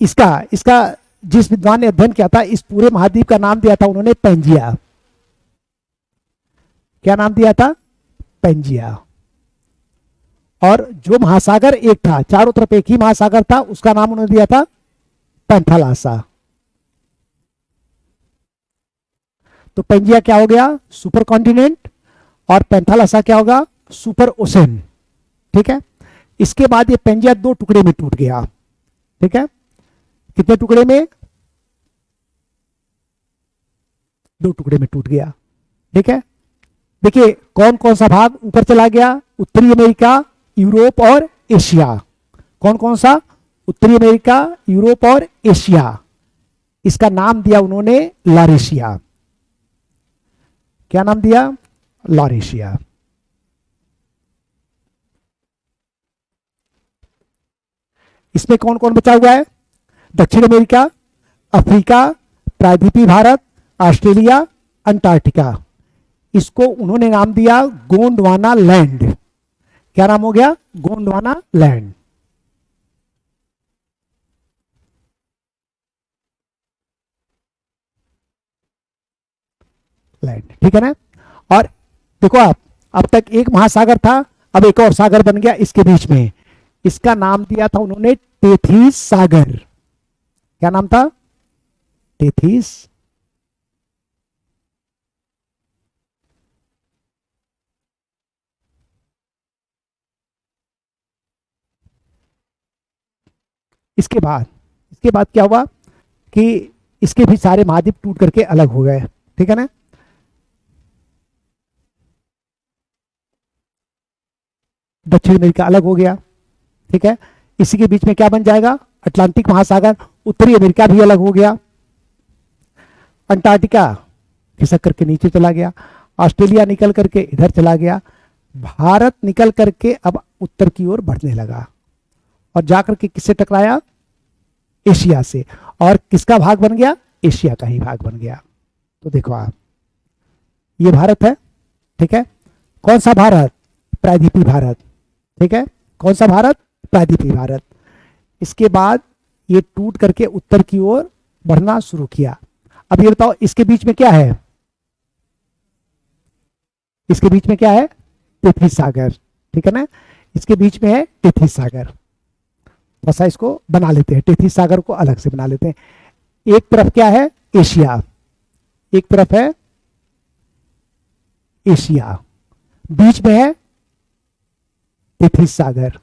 इसका इसका जिस विद्वान ने अध्ययन किया था, इस पूरे महाद्वीप का नाम दिया था उन्होंने पेंजिया। क्या नाम दिया था, पेंजिया। और जो महासागर एक था, चारों तरफ एक ही महासागर था, उसका नाम उन्होंने दिया था पैंथालासा। तो पेंजिया क्या हो गया, सुपर कॉन्टिनेंट, और पैंथालासा क्या होगा, सुपर ओशन, ठीक है। इसके बाद ये पेंजिया दो टुकड़े में टूट गया, ठीक है। कितने टुकड़े में, दो टुकड़े में टूट गया, ठीक है। देखिए कौन कौन सा भाग ऊपर चला गया, उत्तरी अमेरिका, यूरोप और एशिया। कौन कौन सा, उत्तरी अमेरिका, यूरोप और एशिया। इसका नाम दिया उन्होंने लॉरेशिया। क्या नाम दिया, लॉरेशिया। इसमें कौन कौन बचा हुआ है, दक्षिण अमेरिका, अफ्रीका, प्रायद्वीपीय भारत, ऑस्ट्रेलिया, अंटार्कटिका। इसको उन्होंने नाम दिया गोंडवाना लैंड। क्या नाम हो गया? गोंडवाना लैंड। लैंड, ठीक है ना। और देखो आप, अब तक एक महासागर था, अब एक और सागर बन गया इसके बीच में। इसका नाम दिया था उन्होंने टेथीस सागर। क्या नाम था? टेथीस। इसके बाद क्या हुआ कि इसके भी सारे महाद्वीप टूट करके अलग हो गए, ठीक है ना। दक्षिण अमेरिका अलग हो गया, ठीक है। इसी के बीच में क्या बन जाएगा? अटलांटिक महासागर। उत्तरी अमेरिका भी अलग हो गया। अंटार्कटिका खिसक करके नीचे चला गया। ऑस्ट्रेलिया निकल करके इधर चला गया। भारत निकल करके अब उत्तर की ओर बढ़ने लगा और जाकर के किससे टकराया? एशिया से। और किसका भाग बन गया? एशिया का ही भाग बन गया। तो देखो आप, ये भारत है, ठीक है। कौन सा भारत? प्रायद्वीपीय भारत, ठीक है। कौन सा भारत? प्रायद्वीपीय भारत। इसके बाद ये टूट करके उत्तर की ओर बढ़ना शुरू किया। अब ये बताओ इसके बीच में क्या है? इसके बीच में क्या है? टेथीस सागर, ठीक है ना। इसके बीच में है टेथीस सागर। ऐसा इसको बना लेते हैं, टेथीस सागर को अलग से बना लेते हैं। एक तरफ क्या है? एशिया, एक तरफ है एशिया, बीच में है टेथीस सागर।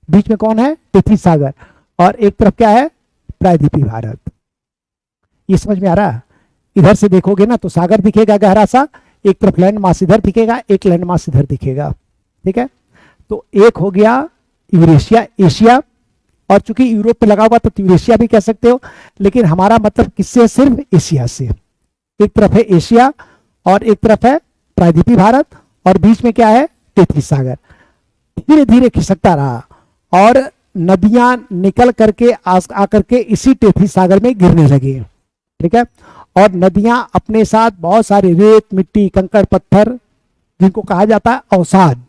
बीच में कौन है? टेथीस सागर। और एक तरफ क्या है? प्रायद्वीपीय भारत। ये समझ में आ रहा है? इधर से देखोगे ना तो सागर दिखेगा गहरा सा, एक तरफ लैंड मास इधर दिखेगा, एक लैंड मास इधर दिखेगा, ठीक है। तो एक हो गया यूरेशिया, एशिया। और चूंकि यूरोप पे लगा हुआ तो यूरेशिया भी कह सकते हो, लेकिन हमारा मतलब किससे? सिर्फ एशिया से। एक तरफ है एशिया और एक तरफ है प्रायद्वीपीय भारत और बीच में क्या है? टेथीस सागर। धीरे धीरे खिसकता रहा और नदियां निकल करके आकर के इसी टेथीस सागर में गिरने लगी, ठीक है। और नदियां अपने साथ बहुत सारे रेत, मिट्टी, कंकड़, पत्थर, जिनको कहा जाता है अवसाद,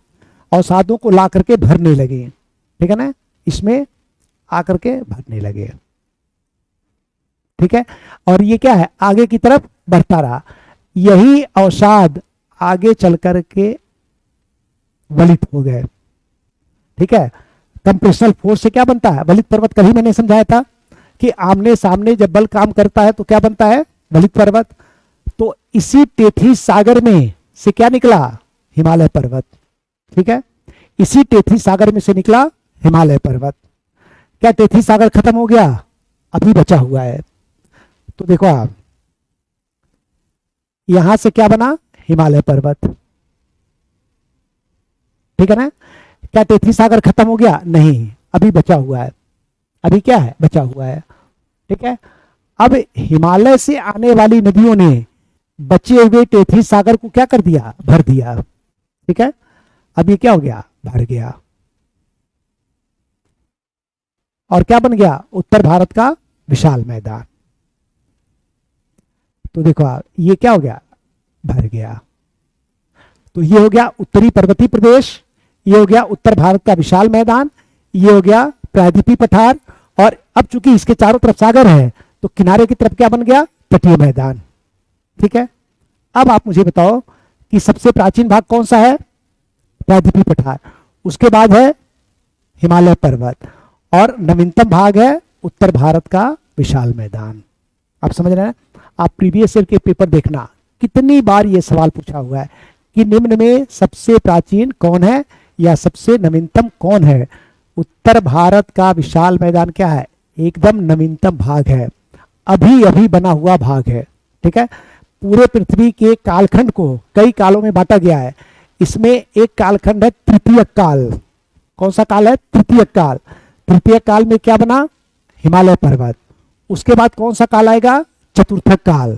अवसादों को ला करके भरने लगे, ठीक है ना। इसमें आकर के भरने लगे, ठीक है। और ये क्या है? आगे की तरफ बढ़ता रहा। यही अवसाद आगे चल करके वलित हो गए, ठीक है। कंप्रेशनल फोर्स से क्या बनता है? वलित पर्वत। कल ही मैंने समझाया था कि आमने सामने जब बल काम करता है तो क्या बनता है? वलित पर्वत। तो इसी टेथीस सागर में से क्या निकला? हिमालय पर्वत, ठीक है। इसी टेथीस सागर में से निकला हिमालय पर्वत। क्या टेथीस सागर खत्म हो गया? अभी बचा हुआ है। तो देखो आप, यहां से क्या बना? हिमालय पर्वत, ठीक है ना। क्या टेथीस सागर खत्म हो गया? नहीं, अभी बचा हुआ है। अभी क्या है? बचा हुआ है, ठीक है। अब हिमालय से आने वाली नदियों ने बचे हुए टेथीस सागर को क्या कर दिया? भर दिया, ठीक है। अब ये क्या हो गया? भर गया। और क्या बन गया? उत्तर भारत का विशाल मैदान। तो देखो आप, ये क्या हो गया? भर गया। तो ये हो गया उत्तरी पर्वतीय प्रदेश, ये हो गया उत्तर भारत का विशाल मैदान, ये हो गया प्रायद्वीपीय पठार। और अब चूंकि इसके चारों तरफ सागर है तो किनारे की तरफ क्या बन गया? तटीय मैदान, ठीक है। अब आप मुझे बताओ कि सबसे प्राचीन भाग कौन सा है? प्रायद्वीपीय पठार। उसके बाद है हिमालय पर्वत और नवीनतम भाग है उत्तर भारत का विशाल मैदान। आप समझ रहे हैं? आप प्रीवियस ईयर के पेपर देखना, कितनी बार ये सवाल पूछा हुआ है कि निम्न में सबसे प्राचीन कौन है या सबसे नवीनतम कौन है। उत्तर भारत का विशाल मैदान क्या है? एकदम नवीनतम भाग है, अभी अभी बना हुआ भाग है, ठीक है। पूरे पृथ्वी के कालखंड को कई कालों में बांटा गया है। इसमें एक कालखंड है तृतीय काल। कौन सा काल है? तृतीय काल। तृतीय काल में क्या बना? हिमालय पर्वत। उसके बाद कौन सा काल आएगा? चतुर्थक काल।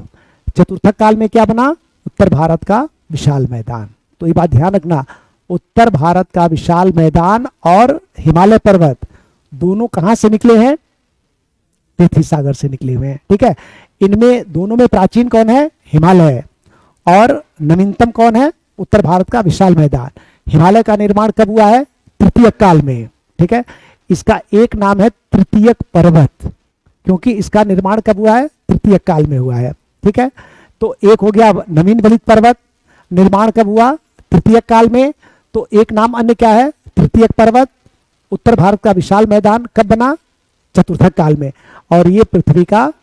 चतुर्थक काल में क्या बना? उत्तर भारत का विशाल मैदान। तो ये बात ध्यान रखना, उत्तर भारत का विशाल मैदान और हिमालय पर्वत दोनों कहां से निकले हैं? टेथीस सागर से निकले हुए हैं, ठीक है। इनमें दोनों में प्राचीन कौन है? हिमालय। और नवीनतम कौन है? उत्तर भारत का विशाल मैदान। हिमालय का निर्माण कब हुआ है? तृतीयक काल में। ठीक है, इसका एक नाम है तृतीयक पर्वत, क्योंकि इसका निर्माण कब हुआ है? तृतीयक काल में हुआ है। ठीक है, तो एक हो गया नवीन वलित पर्वत, निर्माण कब हुआ? तृतीयक काल में। तो एक नाम अन्य क्या है? तृतीयक पर्वत। उत्तर भारत का विशाल मैदान कब बना? चतुर्थक काल में। और ये पृथ्वी का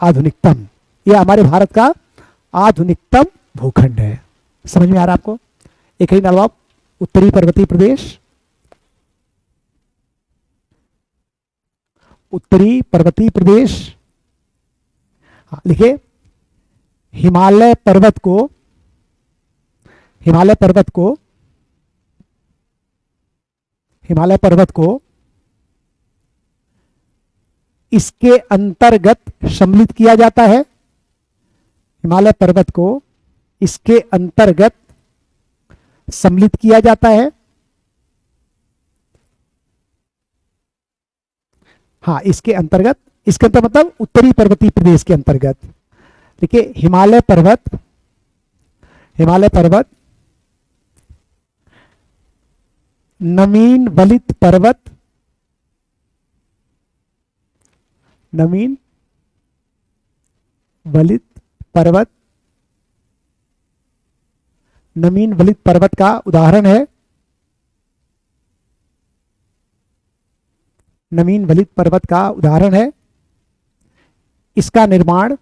आधुनिकतम, ये हमारे भारत का आधुनिकतम भूखंड है। समझ में आ रहा आपको? एक ही नाम, उत्तरी पर्वतीय प्रदेश, उत्तरी पर्वतीय प्रदेश। लिखिए, हिमालय पर्वत को, हिमालय पर्वत को, हिमालय पर्वत को इसके अंतर्गत सम्मिलित किया जाता है। हिमालय पर्वत को इसके अंतर्गत सम्मिलित किया जाता है। हाँ, इसके अंतर्गत, इसके अंतर्गत मतलब उत्तरी पर्वतीय प्रदेश के अंतर्गत। देखिए, हिमालय पर्वत, हिमालय पर्वत नवीन वलित पर्वत, नवीन वलित पर्वत, नवीन वलित पर्वत का उदाहरण है। नवीन वलित पर्वत का उदाहरण है। इसका निर्माण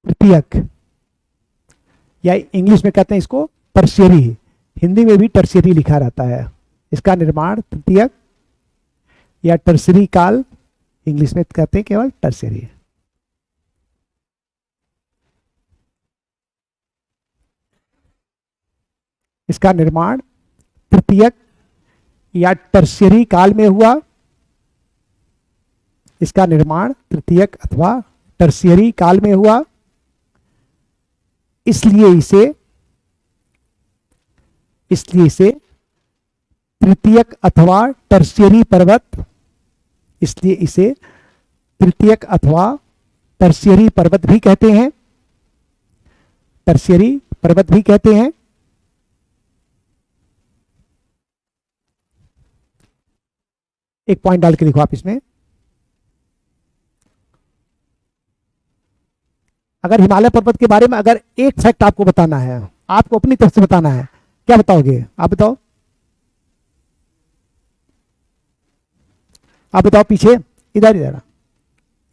तृतीयक, या इंग्लिश में कहते हैं इसको टर्शियरी, हिंदी में भी टर्शियरी लिखा रहता है। इसका निर्माण तृतीयक या टर्शियरी काल, इंग्लिश में कहते हैं केवल टर्शियरी। इसका निर्माण तृतीयक या टर्शियरी काल में हुआ। इसका निर्माण तृतीयक अथवा टर्शियरी काल में हुआ। इसलिए इसे तृतीयक अथवा टर्शियरी पर्वत, इसलिए इसे तृतीयक अथवा टर्शियरी पर्वत भी कहते हैं। टर्शियरी पर्वत भी कहते हैं। एक पॉइंट डाल के लिखो आप इसमें। अगर हिमालय पर्वत के बारे में अगर एक फैक्ट आपको बताना है, आपको अपनी तरफ से बताना है, क्या बताओगे? आप बताओ, आप बताओ, पीछे इधर इधर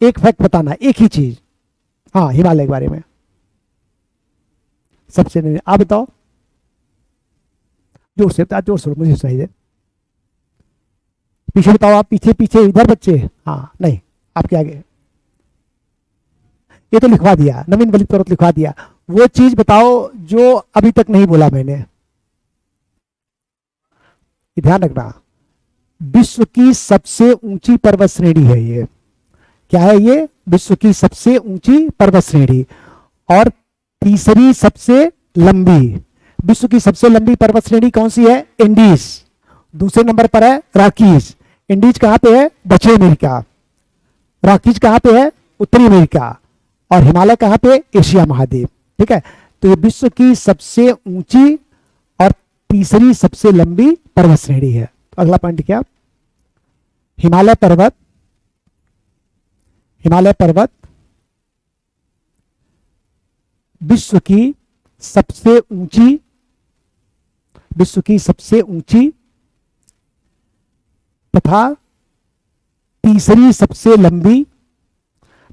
एक फैक्ट बताना है, एक ही चीज। हाँ, हिमालय के बारे में सबसे नहीं, आप बताओ, जोर से बता, जोर से, मुझे सही है। पीछे बताओ आप, पीछे पीछे इधर बच्चे। हाँ, नहीं, आपके आगे। ये तो लिखवा दिया, नवीन वलित पर्वत लिखवा दिया। वो चीज बताओ जो अभी तक नहीं बोला मैंने। ध्यान रखना, विश्व की सबसे ऊंची पर्वत श्रेणी है ये। क्या है ये? विश्व की सबसे ऊंची पर्वत श्रेणी, और तीसरी सबसे लंबी। विश्व की सबसे लंबी पर्वत श्रेणी कौन सी है? इंडीज। दूसरे नंबर पर है रॉकीज। इंडीज कहां पे है? दक्षिण अमेरिका। रॉकीज कहां पे है? उत्तरी अमेरिका। और हिमालय कहां पे? एशिया महाद्वीप। ठीक है, तो ये विश्व की सबसे ऊंची और तीसरी सबसे लंबी पर्वत श्रेणी है। अगला पॉइंट क्या? हिमालय पर्वत, हिमालय पर्वत विश्व की सबसे ऊंची, विश्व की सबसे ऊंची तथा तीसरी सबसे लंबी,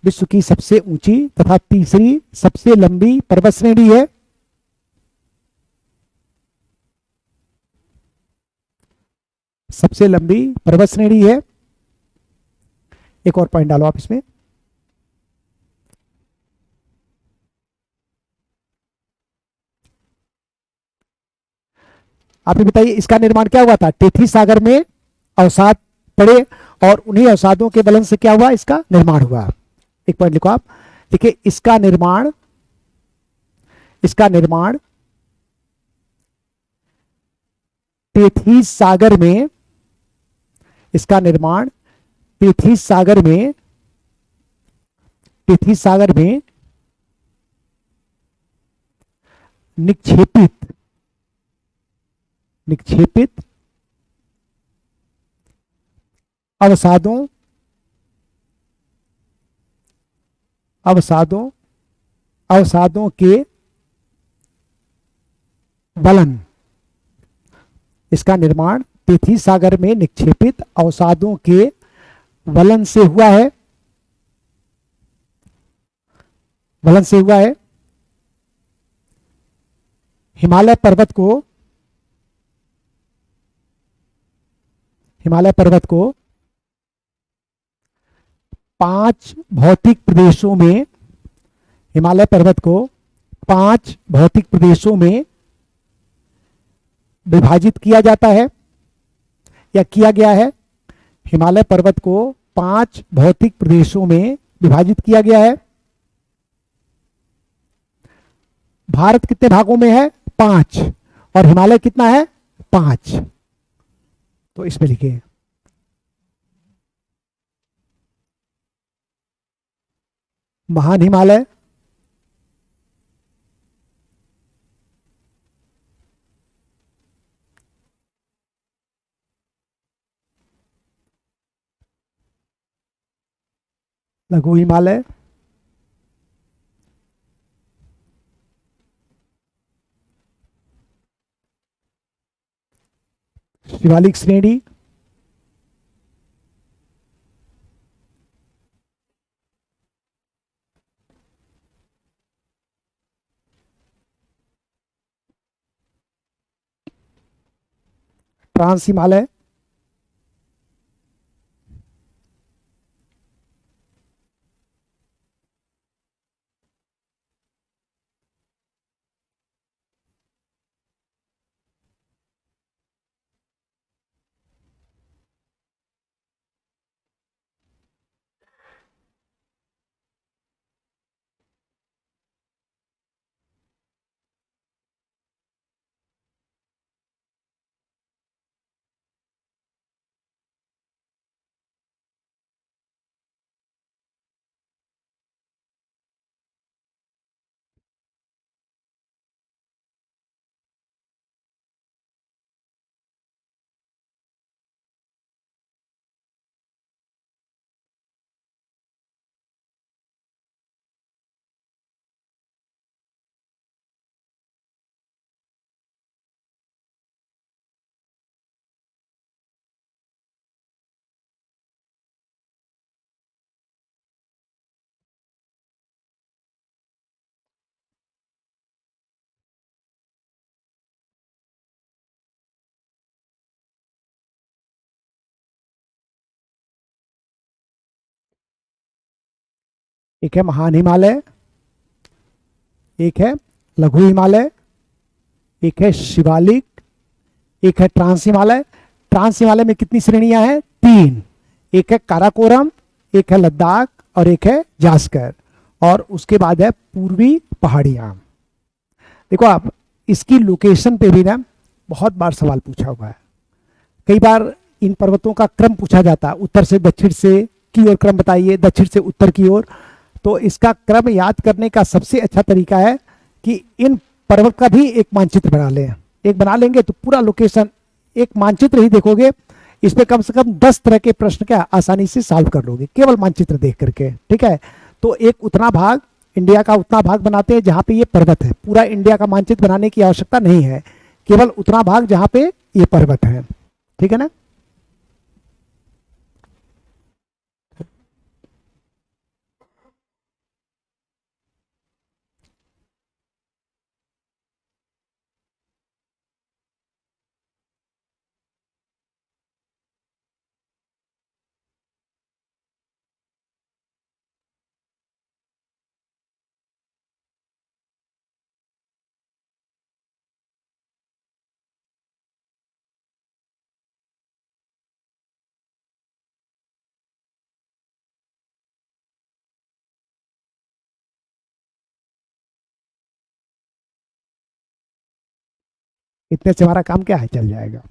विश्व की सबसे ऊंची तथा तीसरी सबसे लंबी पर्वत श्रेणी है। सबसे लंबी पर्वत श्रेणी है। एक और पॉइंट डालो आप इसमें। आप ये बताइए, इसका निर्माण क्या हुआ था? टेथी सागर में अवसाद पड़े और उन्हीं अवसादों के बलन से क्या हुआ? इसका निर्माण हुआ। एक पॉइंट लिखो आप। देखिए, इसका निर्माण, इसका निर्माण टेथी सागर में, इसका निर्माण टेथी सागर में, टेथी सागर में निक्षेपित निक्षेपित अवसादों अवसादों अवसादों के बलन, इसका निर्माण पृथ्वी सागर में निक्षेपित अवसादों के वलन से हुआ है, वलन से हुआ है। हिमालय पर्वत को हिमालय पर्वत को 5 भौतिक प्रदेशों में हिमालय पर्वत को 5 भौतिक प्रदेशों में विभाजित किया जाता है या किया गया है। हिमालय पर्वत को 5 भौतिक प्रदेशों में विभाजित किया गया है। भारत कितने भागों में है? 5। और हिमालय कितना है? 5। तो इसमें लिखिए महान हिमालय, लघु हिमालय, शिवालिक श्रेणी, ट्रांस हिमालय, एक है महान हिमालय, एक है लघु हिमालय, एक है शिवालिक, एक है ट्रांस हिमालय। ट्रांस हिमालय में कितनी श्रेणियां हैं? 3। एक है काराकोरम, एक है लद्दाख और एक है जास्कर, और उसके बाद है पूर्वी पहाड़ियां। देखो आप, इसकी लोकेशन पे भी ना बहुत बार सवाल पूछा हुआ है। कई बार इन पर्वतों का क्रम पूछा जाता है, उत्तर से दक्षिण से की ओर क्रम बताइए, दक्षिण से उत्तर की ओर। तो इसका क्रम याद करने का सबसे अच्छा तरीका है कि इन पर्वत का भी एक मानचित्र बना लें। एक बना लेंगे तो पूरा लोकेशन, एक मानचित्र ही देखोगे, इस पे कम से कम 10 तरह के प्रश्न क्या आसानी से सॉल्व कर लोगे केवल मानचित्र देख करके। ठीक है, तो एक उतना भाग, इंडिया का उतना भाग बनाते हैं जहां पे ये पर्वत है। पूरा इंडिया का मानचित्र बनाने की आवश्यकता नहीं है, केवल उतना भाग जहां पे ये पर्वत है। ठीक है ना? इतने से हमारा काम क्या है, चल जाएगा।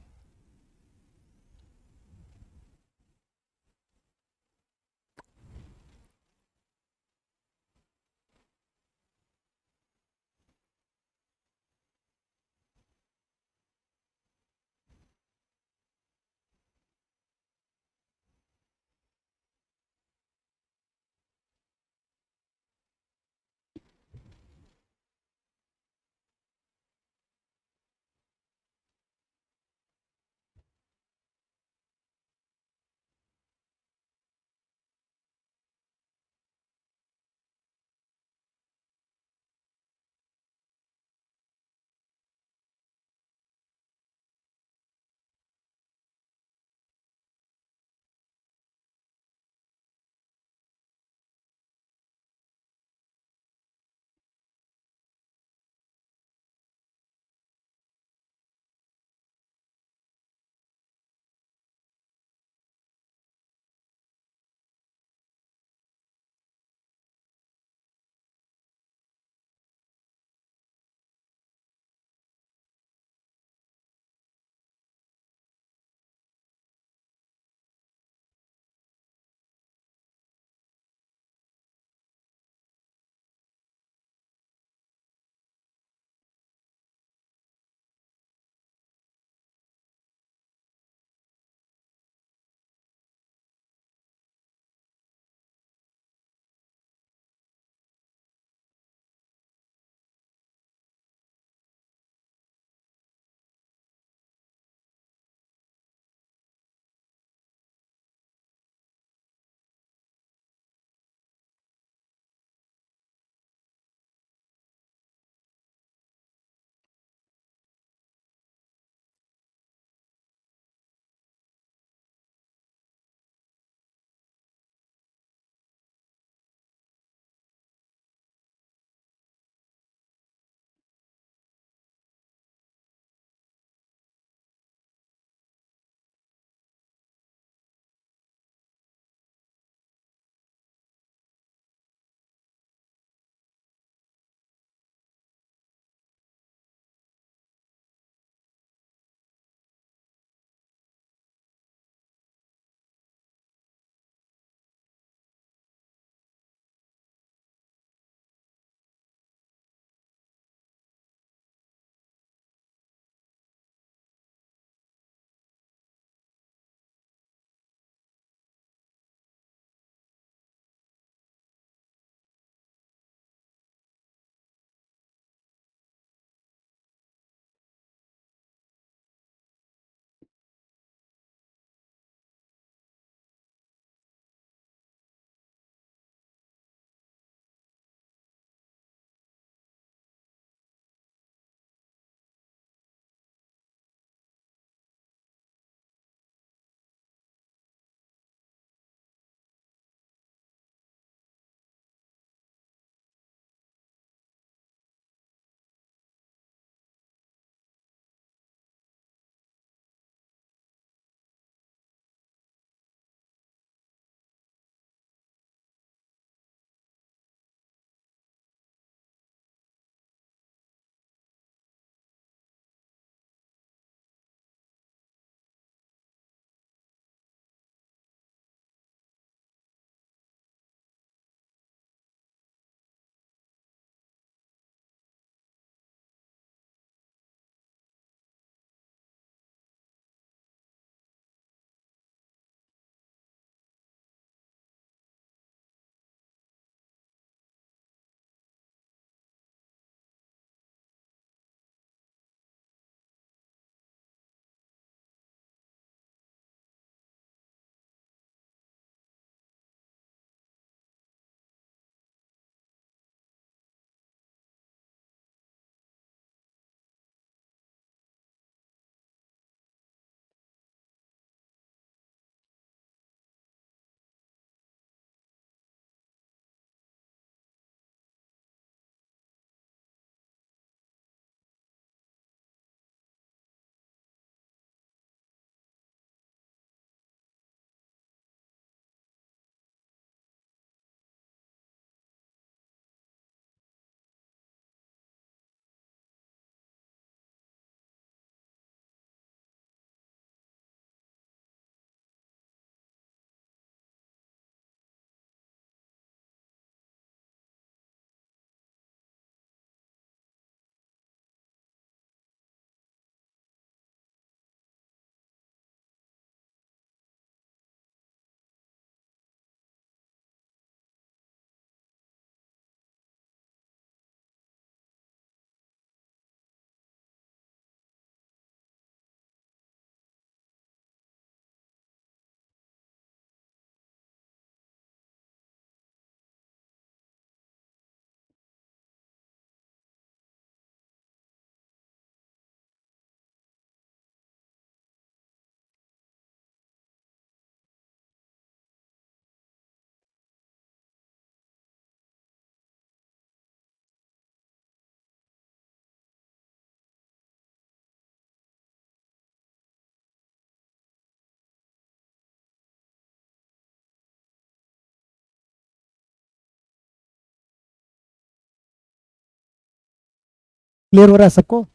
क्लियर हो रहा है सबको,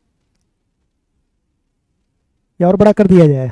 या और बड़ा कर दिया जाए?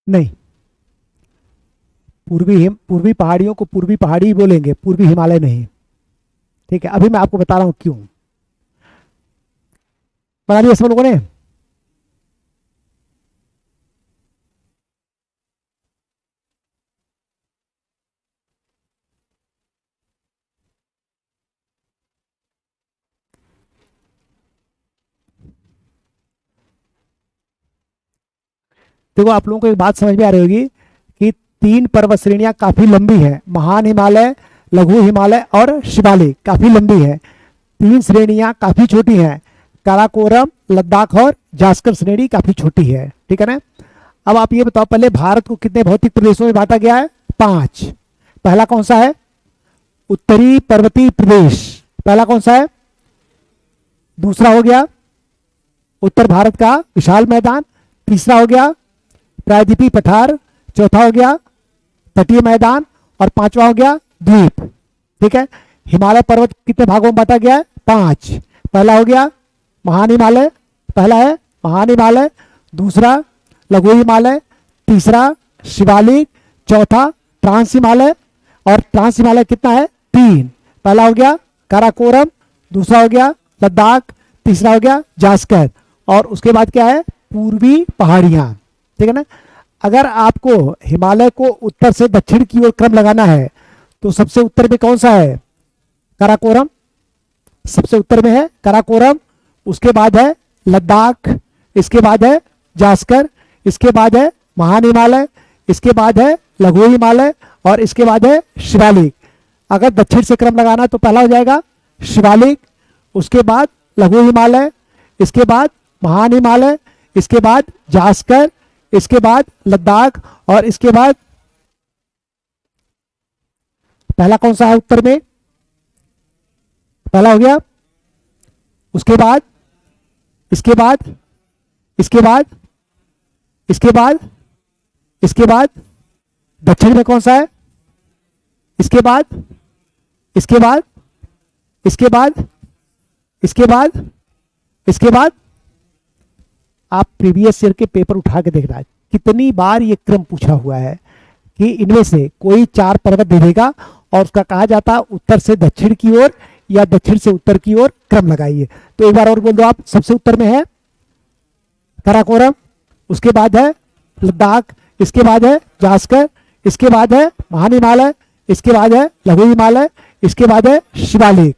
नहीं, पूर्वी पहाड़ियों को पूर्वी पहाड़ी ही बोलेंगे, पूर्वी हिमालय नहीं। ठीक है, अभी मैं आपको बता रहा हूं क्यों। बना लिया सब लोगों ने? देखो, आप लोगों को एक बात समझ में आ रही होगी कि तीन पर्वत श्रेणियां काफी लंबी है, महान हिमालय, लघु हिमालय और शिवालिक, काफी लंबी है। तीन श्रेणियां काफी छोटी हैं, काराकोरम, लद्दाख और जास्कर श्रेणी काफी छोटी है। ठीक है ना? अब आप ये बताओ, पहले भारत को कितने भौतिक प्रदेशों में बांटा गया है? 5। पहला कौन सा है? उत्तरी पर्वतीय प्रदेश, पहला कौन सा है? दूसरा हो गया उत्तर भारत का विशाल मैदान, तीसरा हो गया प्रायद्वीपीय पठार, चौथा हो गया तटीय मैदान, और पांचवा हो गया द्वीप। ठीक है? हिमालय पर्वत कितने भागों में बांटा गया है? 5। पहला हो गया महान हिमालय, पहला है महान हिमालय, दूसरा लघु हिमालय, तीसरा शिवालिक, चौथा ट्रांस हिमालय। और ट्रांस हिमालय कितना है? 3। पहला हो गया काराकोरम, दूसरा हो गया लद्दाख, तीसरा हो गया जास्कर, और उसके बाद क्या है? पूर्वी पहाड़ियां। ठीक है ना? अगर आपको हिमालय को उत्तर से दक्षिण की ओर क्रम लगाना है तो सबसे उत्तर में कौन सा है? काराकोरम, सबसे उत्तर में है काराकोरम, उसके बाद है लद्दाख, इसके बाद है जास्कर, इसके बाद है महान हिमालय, इसके बाद है लघु हिमालय, और इसके बाद है शिवालिक। अगर दक्षिण से क्रम लगाना तो पहला हो जाएगा शिवालिक, उसके बाद लघु हिमालय, इसके बाद महान हिमालय, इसके बाद जास्कर, इसके बाद लद्दाख, और इसके बाद पहला कौन सा है उत्तर में? पहला हो गया, उसके बाद, इसके बाद, इसके बाद, इसके बाद, इसके बाद दक्षिण में कौन सा है? इसके बाद, इसके बाद, इसके बाद, इसके बाद, इसके बाद। आप प्रीवियस ईयर के पेपर उठा के देखना, कितनी बार ये क्रम पूछा हुआ है कि इनमें से कोई 4 पर्वत दे देगा और उसका कहा जाता है उत्तर से दक्षिण की ओर या दक्षिण से उत्तर की ओर क्रम लगाइए। तो एक बार और बोल दो आप, सबसे उत्तर में है काराकोरम, उसके बाद है लद्दाख, इसके बाद है जास्कर, इसके बाद है महान हिमालय, इसके बाद है लघु हिमालय, इसके बाद है शिवालिक,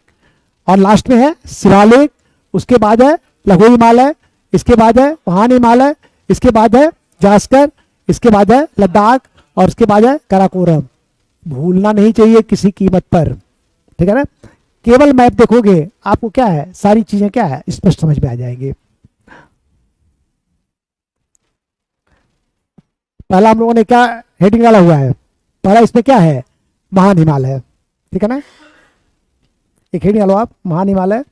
और लास्ट में है शिवालिक, उसके बाद है लघु हिमालय, इसके बाद है महान हिमालय, इसके बाद है जास्कर, इसके बाद है लद्दाख, और इसके बाद है काराकोरम। भूलना नहीं चाहिए किसी कीमत पर। ठीक है ना? केवल मैप देखोगे आपको क्या है, सारी चीजें क्या है स्पष्ट समझ में आ जाएंगे। पहला हम लोगों ने क्या हेडिंग डाला हुआ है? पहला इसमें क्या है? महान हिमालय। ठीक है ना? एक हेडिंग डालो आप, महान हिमालय।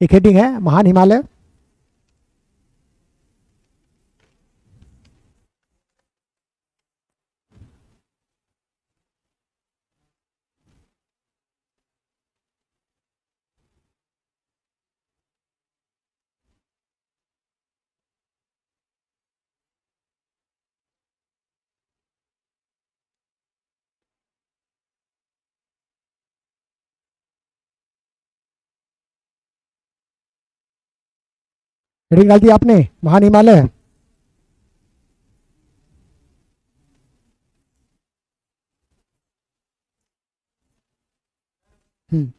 एक हेडिंग है महान हिमालय। हेडिंग डाल दी आपने, महान हिमालय। हम्म,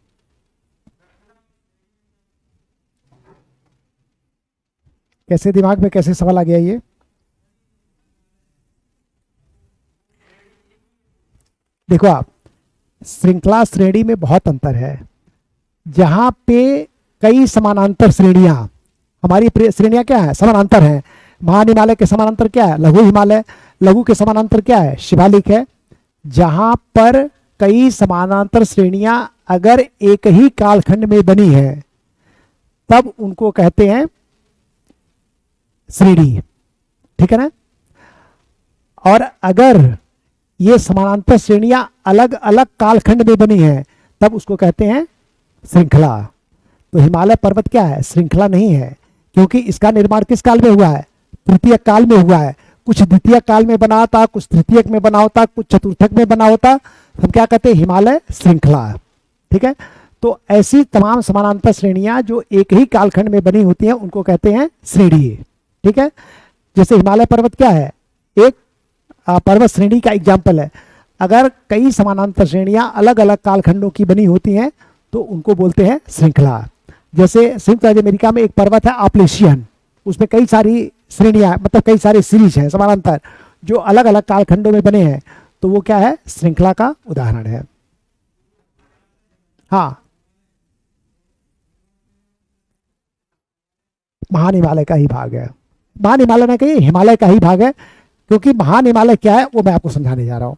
कैसे दिमाग में कैसे सवाल आ गया ये? देखो आप, श्रृंखला श्रेणी में बहुत अंतर है। जहां पे कई समानांतर श्रेणियां, हमारी श्रेणियां क्या है, समानांतर है। महान हिमालय के समानांतर क्या है, लघु हिमालय। लघु के समानांतर क्या है, शिवालिक है। जहां पर कई समानांतर श्रेणियां अगर एक ही कालखंड में बनी है, तब उनको कहते हैं श्रेणी। ठीक है ना। और अगर ये समानांतर श्रेणियां अलग अलग कालखंड में बनी है, तब उसको कहते हैं श्रृंखला। तो हिमालय पर्वत क्या है, श्रृंखला नहीं है, क्योंकि इसका निर्माण किस काल में हुआ है, तृतीय काल में हुआ है। कुछ द्वितीय काल में बना होता, कुछ तृतीयक में बना होता, कुछ चतुर्थक में बना होता, हम क्या कहते हैं, हिमालय श्रृंखला। ठीक है। तो ऐसी तमाम समानांतर श्रेणियां जो एक ही कालखंड में बनी होती हैं, उनको कहते हैं श्रेणी। ठीक है। जैसे हिमालय पर्वत क्या है, एक पर्वत श्रेणी का एग्जाम्पल है। अगर कई समानांतर श्रेणियां अलग अलग कालखंडों की बनी होती हैं, तो उनको बोलते हैं श्रृंखला। जैसे संयुक्त राज्य अमेरिका में एक पर्वत है आपलेशियन, उसमें कई सारी श्रेणियां, मतलब कई सारे सीरीज है समानांतर, जो अलग अलग कालखंडों में बने हैं, तो वो क्या है, श्रृंखला का उदाहरण है। हाँ, महान हिमालय का ही भाग है। महान हिमालय ने कही हिमालय का ही भाग है, क्योंकि महान हिमालय क्या है वो मैं आपको समझाने जा रहा हूं।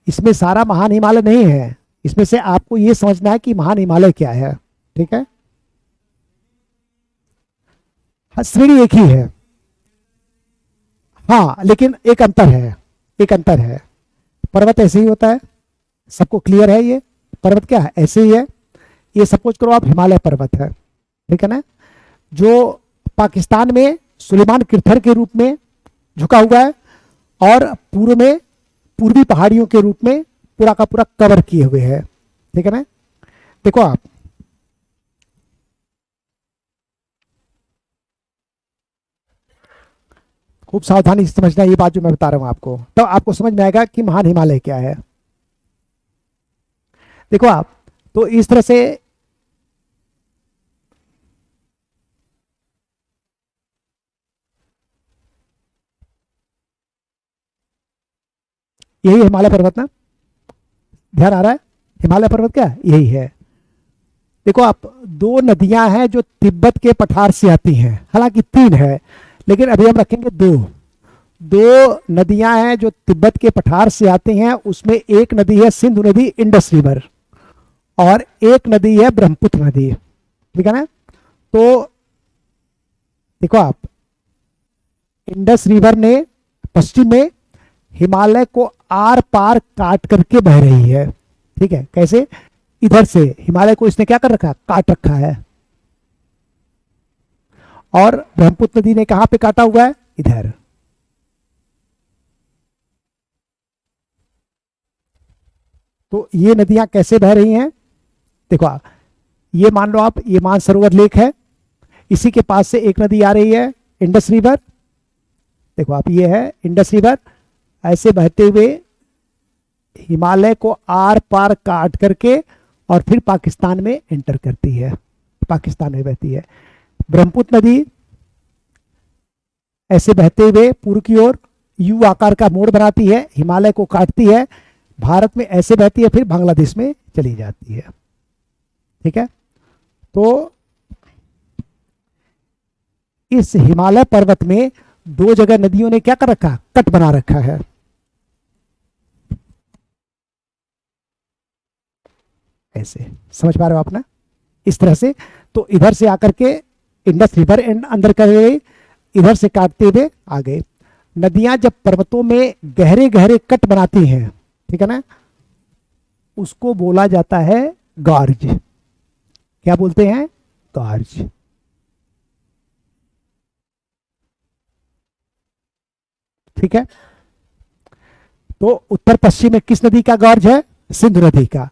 इसमें सारा महान हिमालय नहीं है, इसमें से आपको ये समझना है कि महान हिमालय क्या है। ठीक है। हाँ, श्रेणी एक ही है। हाँ, लेकिन एक अंतर है, एक अंतर है। पर्वत ऐसे ही होता है, सबको क्लियर है ये, पर्वत क्या है, ऐसे ही है। ये सपोज करो आप हिमालय पर्वत है, ठीक है ना, जो पाकिस्तान में सुलेमान किरथर के रूप में झुका हुआ है, और पूर्व में पूर्वी पहाड़ियों के रूप में पूरा का पूरा कवर किए हुए है। ठीक है ना। देखो आप, खूब सावधानी से समझना ये बात जो मैं बता रहा हूं आपको, तो आपको समझ में आएगा कि महान हिमालय क्या है। देखो आप, तो इस तरह से यही हिमालय पर्वत ना, ध्यान आ रहा है, हिमालय पर्वत क्या है, यही है। देखो आप, दो नदियां हैं जो तिब्बत के पठार से आती हैं, हालांकि तीन है, लेकिन अभी हम रखेंगे दो। दो नदियां हैं जो तिब्बत के पठार से आती हैं, उसमें एक नदी है सिंधु नदी, इंडस रिवर, और एक नदी है ब्रह्मपुत्र नदी। ठीक है ना। तो देखो आप, इंडस रिवर ने पश्चिम में हिमालय को आर पार काट करके बह रही है। ठीक है, कैसे, इधर से हिमालय को इसने क्या कर रखा है, काट रखा है। और ब्रह्मपुत्र नदी ने कहां पे काटा हुआ है, इधर। तो ये नदियां कैसे बह रही हैं, देखो आप, ये मान लो आप, ये मानसरोवर लेक है, इसी के पास से एक नदी आ रही है, इंडस रिवर। देखो आप, ये है इंडस रिवर, ऐसे बहते हुए हिमालय को आर पार काट करके और फिर पाकिस्तान में एंटर करती है, पाकिस्तान में बहती है। ब्रह्मपुत्र नदी ऐसे बहते हुए पूर्व की ओर यू आकार का मोड़ बनाती है, हिमालय को काटती है, भारत में ऐसे बहती है, फिर बांग्लादेश में चली जाती है। ठीक है। तो इस हिमालय पर्वत में दो जगह नदियों ने क्या कर रखा, कट बना रखा है। ऐसे समझ पा रहे हो आप ना, इस तरह से। तो इधर से आकर के इंडस रिवर अंदर कर गई, इधर से काटते हुए आ गए। नदियां जब पर्वतों में गहरे गहरे कट बनाती हैं, ठीक है ना, उसको बोला जाता है गॉर्ज। क्या बोलते हैं, गॉर्ज। ठीक है। तो उत्तर पश्चिम में किस नदी का गॉर्ज है, सिंधु नदी का।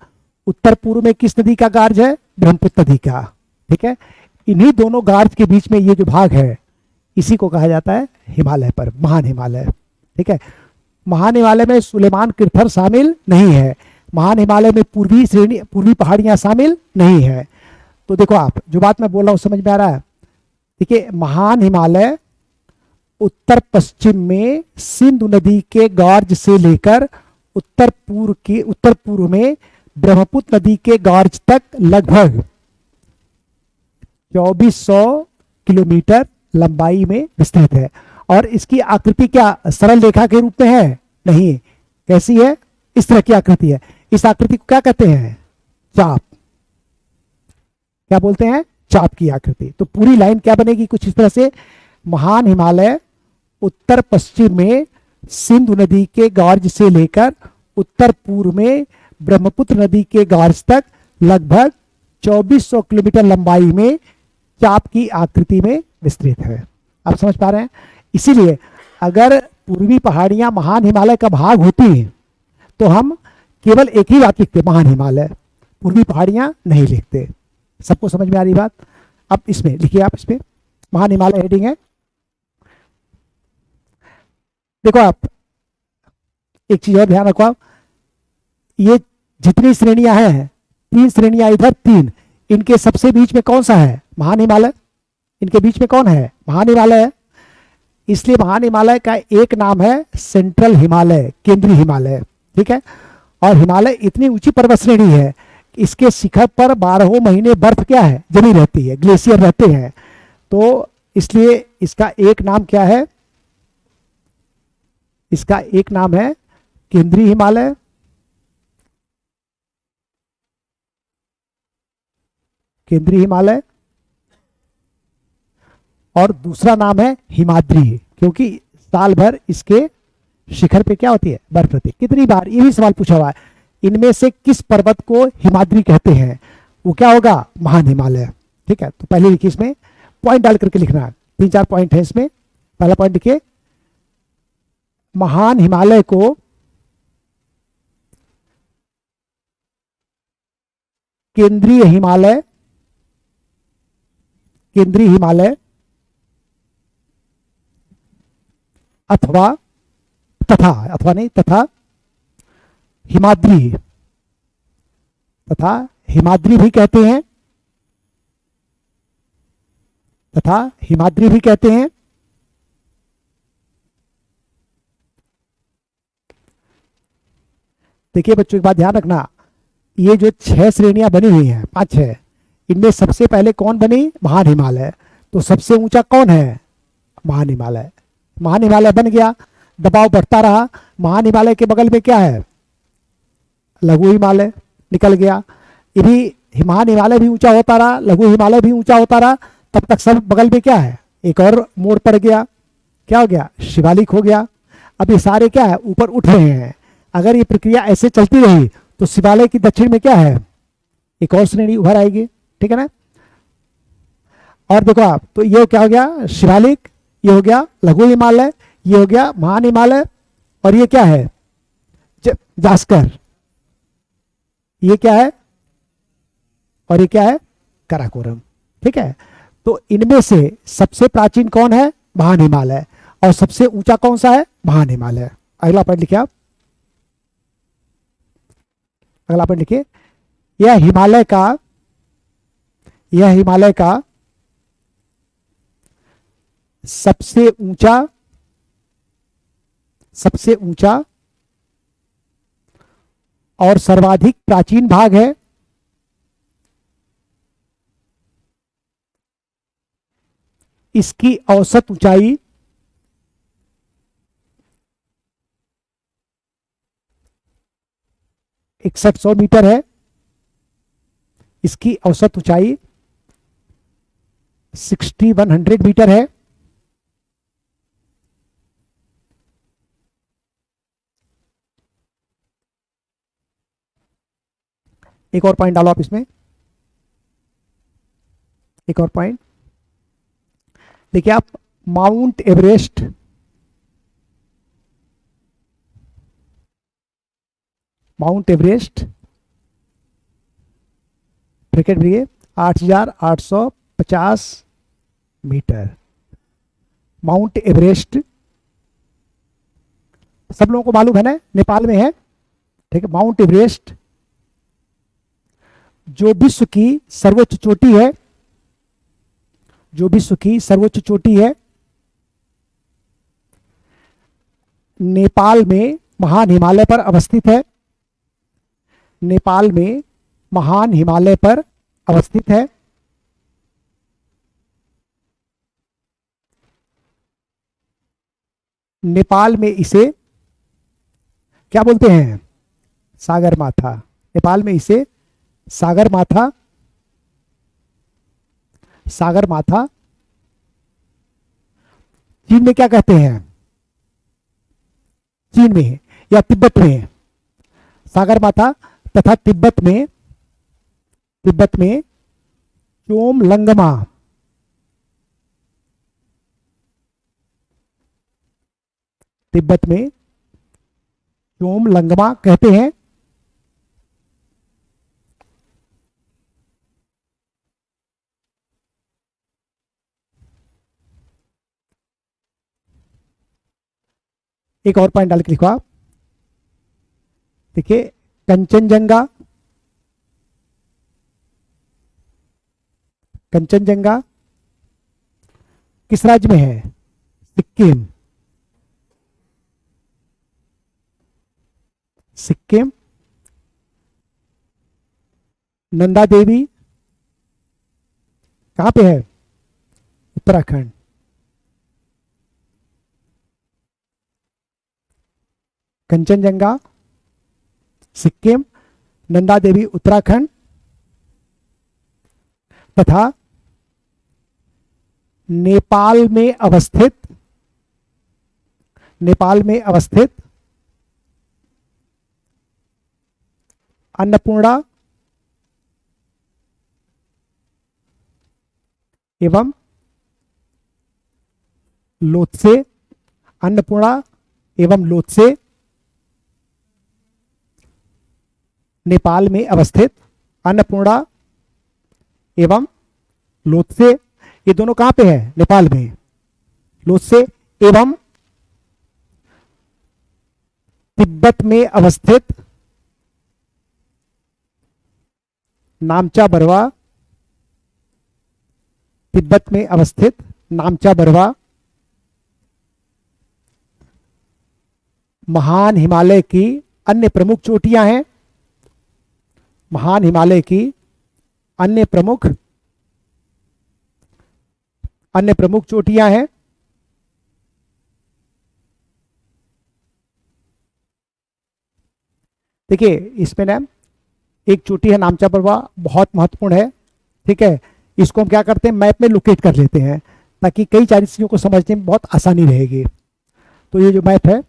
उत्तर पूर्व में किस नदी का गॉर्ज है, ब्रह्मपुत्र नदी का। ठीक है, इन्हीं दोनों गार्ज के बीच में ये जो भाग है इसी को कहा जाता है हिमालय पर, महान हिमालय। ठीक है, महान हिमालय में सुलेमान कृथर शामिल नहीं है, महान हिमालय में पूर्वी श्रेणी, पूर्वी पहाड़ियां शामिल नहीं है। तो देखो आप जो बात मैं बोल रहा हूं समझ में आ रहा है। देखिए, महान हिमालय उत्तर पश्चिम में सिंधु नदी के गॉर्ज से लेकर उत्तर पूर्व में ब्रह्मपुत्र नदी के गॉर्ज तक लगभग 2400 किलोमीटर लंबाई में विस्तृत है। और इसकी आकृति क्या सरल रेखा के रूप में है? नहीं। कैसी है? इस तरह की आकृति है। इस आकृति को क्या कहते हैं? चाप। क्या बोलते हैं? चाप की आकृति। तो पूरी लाइन क्या बनेगी? कुछ इस तरह से, महान हिमालय उत्तर पश्चिम में सिंधु नदी के गॉर्ज से लेकर उत्तर पूर्व में ब्रह्मपुत्र नदी के गॉर्ज तक लगभग 2400 किलोमीटर लंबाई में चाप की आकृति में विस्तृत है। आप समझ पा रहे हैं? इसीलिए अगर पूर्वी पहाड़ियां महान हिमालय का भाग होती तो हम केवल एक ही बात लिखते, महान हिमालय, पूर्वी पहाड़ियां नहीं लिखते। सबको समझ में आ रही बात? अब इसमें लिखिए आप, इसमें महान हिमालय हेडिंग है। देखो आप एक चीज और ध्यान रखो आप, ये जितनी श्रेणियां हैं, 3 श्रेणियां इधर 3, इनके सबसे बीच में कौन सा है? महान हिमालय। इनके बीच में कौन है? महान हिमालय है। इसलिए महान हिमालय का एक नाम है सेंट्रल हिमालय, केंद्रीय हिमालय। ठीक है, और हिमालय इतनी ऊंची पर्वत श्रेणी है, इसके शिखर पर 12 महीने बर्फ क्या है? जमी रहती है, ग्लेशियर रहते हैं। तो इसलिए इसका एक नाम क्या है? इसका एक नाम है केंद्रीय हिमालय, केंद्रीय हिमालय, और दूसरा नाम है हिमाद्री, क्योंकि साल भर इसके शिखर पे क्या होती है? बर्फ होती है। कितनी बार ये भी सवाल पूछा हुआ है, इनमें से किस पर्वत को हिमाद्री कहते हैं? वो क्या होगा? महान हिमालय। ठीक है, तो पहले लिखिए, इसमें पॉइंट डाल करके लिखना है, 3-4 पॉइंट है इसमें। पहला पॉइंट लिखिए, महान हिमालय को केंद्रीय हिमालय, केंद्रीय हिमालय अथवा हिमाद्री भी कहते हैं, देखिए बच्चों एक बात ध्यान रखना, ये जो 6 श्रेणियां बनी हुई हैं, 5-6, इनमें सबसे पहले कौन बनी? महान हिमालय। तो सबसे ऊंचा कौन है? महान हिमालय। महान हिमालय बन गया, दबाव बढ़ता रहा, महान हिमालय के बगल में क्या है? लघु हिमालय निकल गया। ये भी महान हिमालय भी ऊंचा होता रहा, लघु हिमालय भी ऊंचा होता रहा, तब तक सब बगल में क्या है? एक और मोड़ पड़ गया, क्या हो गया? शिवालिक हो गया। अब ये सारे क्या है? ऊपर उठ रहे हैं। अगर ये प्रक्रिया ऐसे चलती रही तो शिवालय की दक्षिण में क्या है? एक और श्रेणी उभर आएगी। ठीक है ना? और देखो आप, तो ये क्या हो गया? शिवालिक, ये हो गया लघु हिमालय, ये हो गया महान हिमालय, और ये क्या है? जास्कर। ये क्या है? और ये क्या है? काराकोरम। ठीक है, तो इनमें से सबसे प्राचीन कौन है? महान हिमालय। और सबसे ऊंचा कौन सा है? महान हिमालय। अगला पॉइंट लिखिए आप, अगला पॉइंट लिखिए, यह हिमालय का सबसे ऊंचा और सर्वाधिक प्राचीन भाग है। इसकी औसत ऊंचाई 6100 मीटर है। इसकी औसत ऊंचाई 6100 मीटर है। एक और पॉइंट डालो आप इसमें, एक और पॉइंट देखिए आप, माउंट एवरेस्ट, ब्रैकेट भी 8,850 मीटर। माउंट एवरेस्ट सब लोगों को मालूम है ना, नेपाल में है, ठीक है। माउंट एवरेस्ट जो विश्व की सर्वोच्च चोटी है, जो विश्व की सर्वोच्च चोटी है, नेपाल में महान हिमालय पर अवस्थित है। नेपाल में महान हिमालय पर अवस्थित है। नेपाल में इसे क्या बोलते हैं? सागर माथा। नेपाल में इसे सागर माथा, सागर माथा। चीन में क्या कहते हैं? चीन में या तिब्बत में सागर माथा, तथा तिब्बत में, तिब्बत में चोमलंगमा, तिब्बत में चोमलंगमा कहते हैं। एक और पॉइंट डाल के लिखो आप, देखिए कंचनजंगा, कंचनजंगा किस राज्य में है? सिक्किम, सिक्किम। नंदा देवी कहां पे है? उत्तराखंड। कंचनजंगा सिक्किम, नंदा देवी उत्तराखंड, तथा नेपाल में अवस्थित, नेपाल में अवस्थित अन्नपूर्णा एवं लोत्से, अन्नपूर्णा एवं लोत्से नेपाल में अवस्थित अन्नपूर्णा एवं लोत्से, ये दोनों कहां पे है? नेपाल में। लोत्से एवं तिब्बत में अवस्थित नामचा बरवा, तिब्बत में अवस्थित नामचा बरवा महान हिमालय की अन्य प्रमुख चोटियां हैं। महान हिमालय की अन्य प्रमुख चोटियां हैं। देखिए इसमें ना एक चोटी है नामचा बरवा, बहुत महत्वपूर्ण है, ठीक है। इसको हम क्या करते हैं? मैप में लोकेट कर लेते हैं ताकि कई सारी चीजों को समझने में बहुत आसानी रहेगी। तो ये जो मैप है,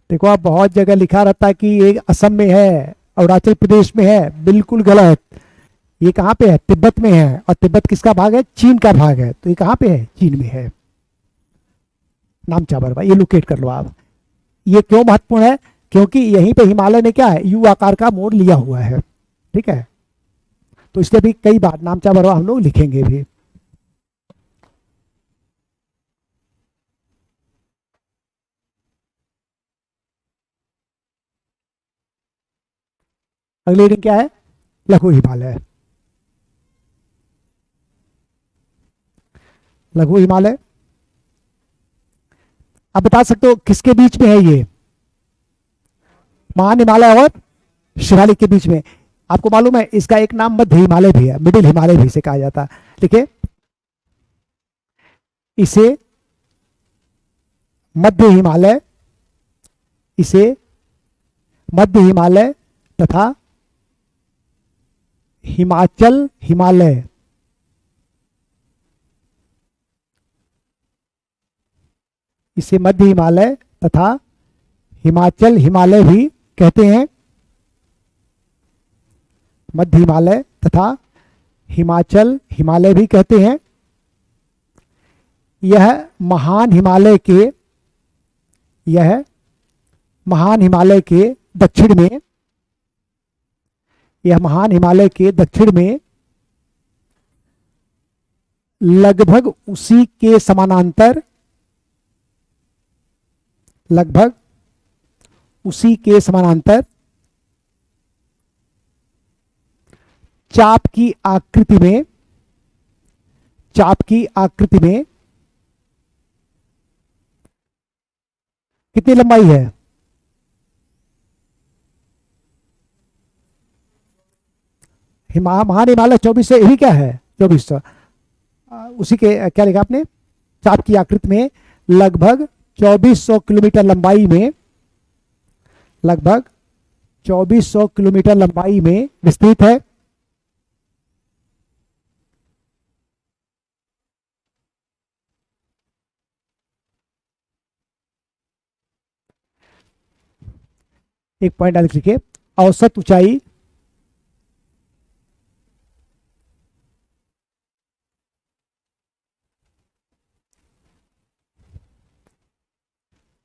देखो आप बहुत जगह लिखा रहता है कि ये असम में है, अरुणाचल प्रदेश में है, बिल्कुल गलत। ये कहाँ पे है? तिब्बत में है। और तिब्बत किसका भाग है? चीन का भाग है। तो ये कहाँ पे है? चीन में है। नामचा बरवा, ये लोकेट कर लो आप। ये क्यों महत्वपूर्ण है? क्योंकि यहीं पे हिमालय ने क्या है? यू आकार का मोड़ लिया हुआ है, ठीक है। तो इसलिए भी कई बार नामचा बरवा हम लोग लिखेंगे भी। अगली रीडिंग क्या है? लघु हिमालय। लघु हिमालय आप बता सकते हो किसके बीच में है? ये महान हिमालय और शिवालिक के बीच में। आपको मालूम है इसका एक नाम मध्य हिमालय भी है, मिडिल हिमालय भी इसे कहा जाता है। देखिए इसे मध्य हिमालय, इसे मध्य हिमालय तथा हिमाचल हिमालय, इसे मध्य हिमालय तथा हिमाचल हिमालय भी कहते हैं। मध्य हिमालय तथा हिमाचल हिमालय भी कहते हैं। यह महान हिमालय के दक्षिण में लगभग उसी के समानांतर चाप की आकृति में कितनी लंबाई है? महान हिमालय 2400, यही क्या है 2400, उसी के क्या लिखा आपने? चाप की आकृति में लगभग 2400 किलोमीटर लंबाई में विस्तृत है। एक पॉइंट लिख लीजिए, औसत ऊंचाई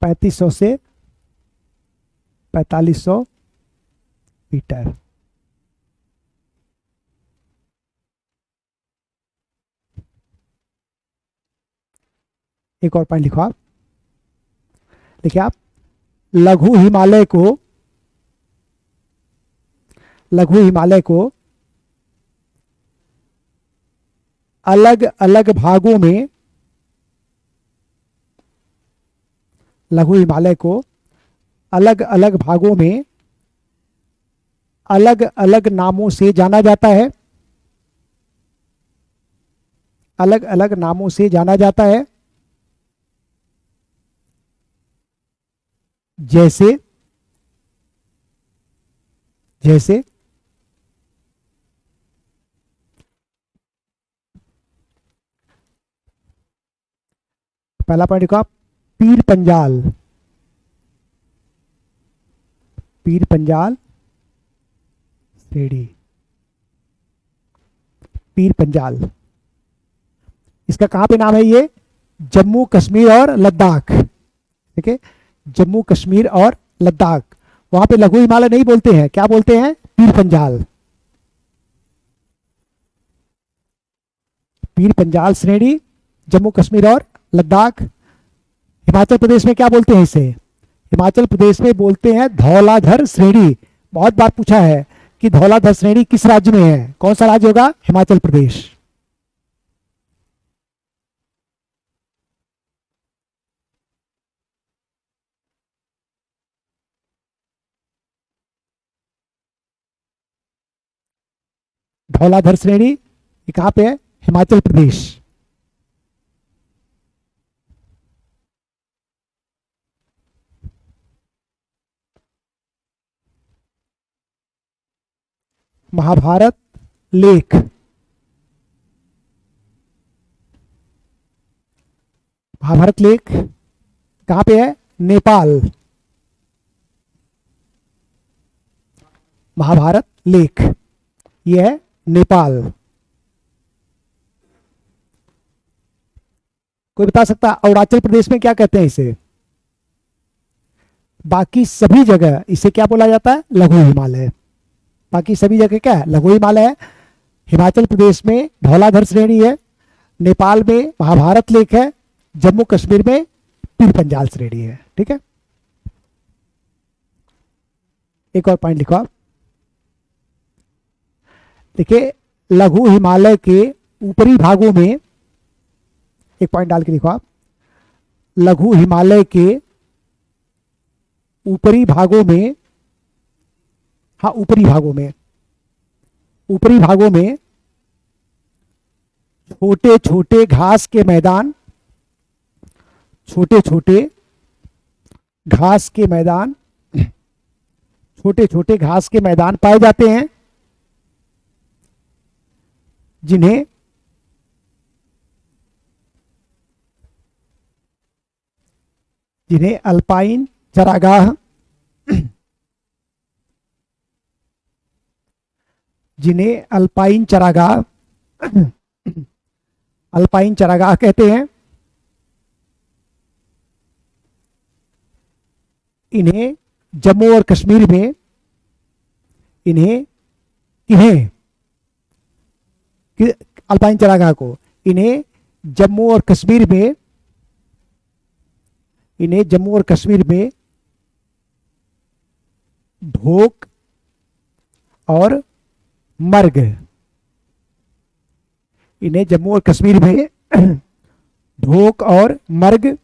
3500 से 4500 मीटर। एक और पॉइंट लिखो आप, देखिए आप, लघु हिमालय को अलग अलग भागों में अलग अलग नामों से जाना जाता है। जैसे पहला पॉइंट लिखो आप, पीर पंजाल श्रेणी। पीर पंजाल, इसका कहां पे नाम है? ये जम्मू कश्मीर और लद्दाख, ठीक है, जम्मू कश्मीर और लद्दाख, वहां पे लघु हिमालय नहीं बोलते हैं, क्या बोलते हैं? पीर पंजाल। पीर पंजाल श्रेणी, जम्मू कश्मीर और लद्दाख। हिमाचल प्रदेश में क्या बोलते हैं इसे? हिमाचल प्रदेश में बोलते हैं धौलाधर श्रेणी। बहुत बार पूछा है कि धौलाधर श्रेणी किस राज्य में है, कौन सा राज्य होगा? हिमाचल प्रदेश। धौलाधर श्रेणी ये कहां पे है? हिमाचल प्रदेश। महाभारत लेक, कहां पे है? नेपाल। महाभारत लेक ये है नेपाल। कोई बता सकता अरुणाचल प्रदेश में क्या कहते हैं इसे? बाकी सभी जगह इसे क्या बोला जाता है? लघु हिमालय। बाकी सभी जगह क्या है? लघु हिमालय है। हिमाचल प्रदेश में धौलाधर श्रेणी है, नेपाल में महाभारत लेक है, जम्मू कश्मीर में पीर पंजाल श्रेणी है। ठीक है, एक और पॉइंट लिखो आप, देखिए लघु हिमालय के ऊपरी भागों में, एक पॉइंट डाल के लिखो आप, लघु हिमालय के ऊपरी भागों में, हाँ ऊपरी भागों में छोटे छोटे घास के मैदान, छोटे छोटे घास के मैदान पाए जाते हैं, जिन्हें अल्पाइन चरागाह जिन्हें अल्पाइन चरागाह अल्पाइन चरागाह कहते हैं, इन्हें जम्मू और कश्मीर में इन्हें किन्हें अल्पाइन चरागाह को इन्हें जम्मू और कश्मीर में ढोक और मर्ग, इन्हें जम्मू और कश्मीर में ढोक और मर्ग,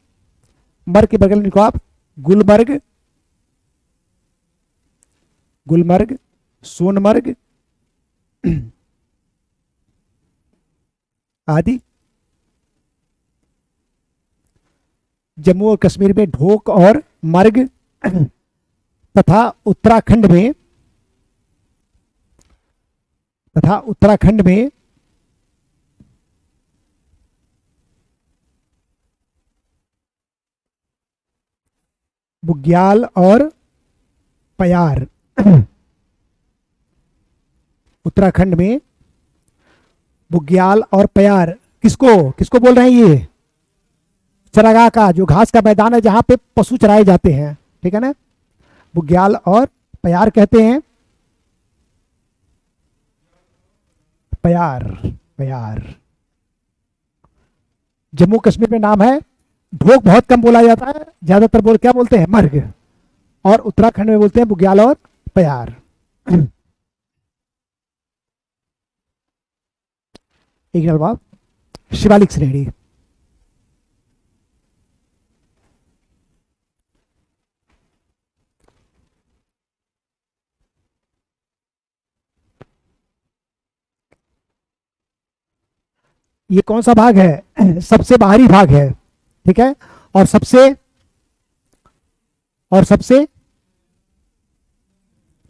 मर्ग के बगल में लिखो आप गुलमर्ग, सोनमर्ग आदि। जम्मू और कश्मीर में ढोक और मर्ग तथा उत्तराखंड में बुग्याल और पयार। उत्तराखंड में बुग्याल और पयार, किसको बोल रहे हैं? ये चरागाह का, जो घास का मैदान है जहां पे पशु चराए जाते हैं, ठीक है ना, बुग्याल और पयार कहते हैं। पयार जम्मू कश्मीर में नाम है। ढोक बहुत कम बोला जाता है, ज्यादातर क्या बोलते हैं? मर्ग। और उत्तराखंड में बोलते हैं बुग्याल और पयार। एक जवाब शिवालिक श्रेणी। ये कौन सा भाग है? सबसे बाहरी भाग है, ठीक है। और सबसे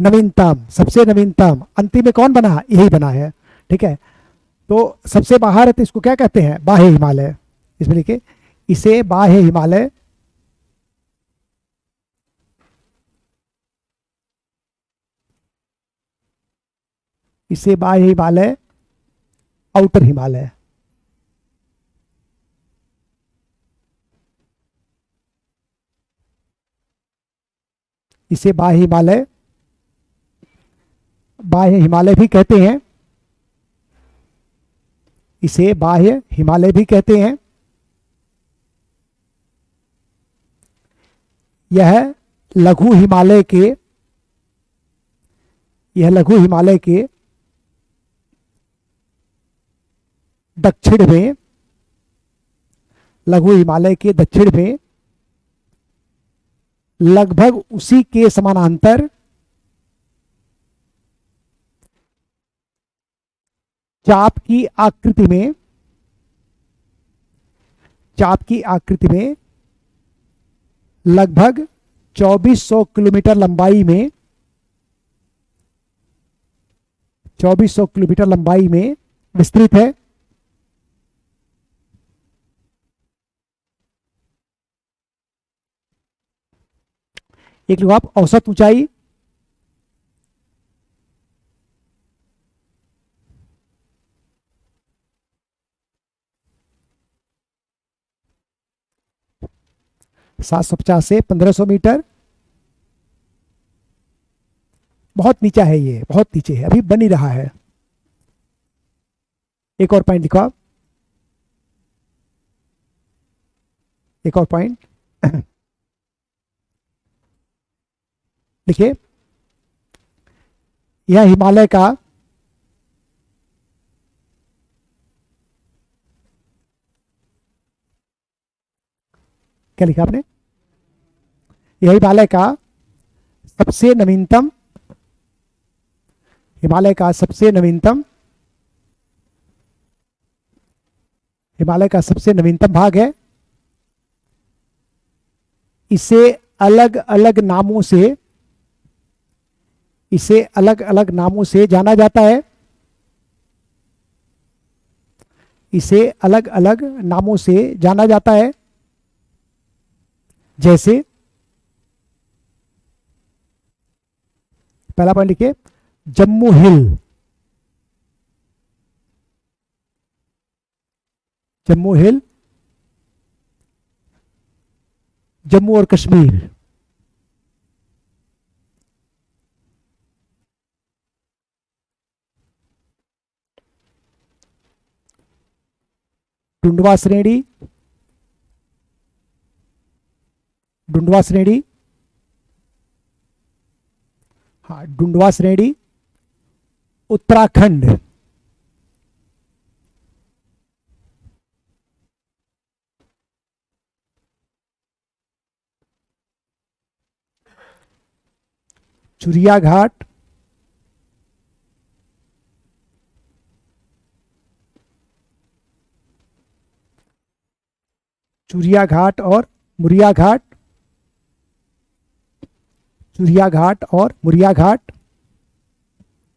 नवीनतम अंतिम में कौन बना? यही बना है, ठीक है। तो सबसे बाहर है तो इसको क्या कहते हैं? बाह्य हिमालय। इसमें लिखे इसे बाह्य हिमालय, आउटर हिमालय। इसे बाह्य हिमालय भी कहते हैं। इसे बाह्य हिमालय भी कहते हैं। यह लघु हिमालय के दक्षिण में लगभग उसी के समानांतर चाप की आकृति में लगभग 2400 किलोमीटर लंबाई में विस्तृत है। एक लो आप औसत ऊंचाई, सात सौ पचास से 1500 मीटर। बहुत नीचा है, ये बहुत नीचे है, अभी बन ही रहा है। एक और पॉइंट लिखो आप, एक और पॉइंट देखिए, यह हिमालय का क्या लिखा आपने? यह हिमालय का सबसे नवीनतम भाग है। इसे अलग अलग नामों से जाना जाता है। जैसे पहला पॉइंट लिखिए, जम्मू हिल, जम्मू हिल, जम्मू और कश्मीर, डुंडवा श्रेणी, डुंडवा श्रेणी, हाँ डुंडवा श्रेणी, उत्तराखंड, चुरिया घाट, चुरिया घाट और मुरिया घाट, चुरिया घाट और मुरिया घाट,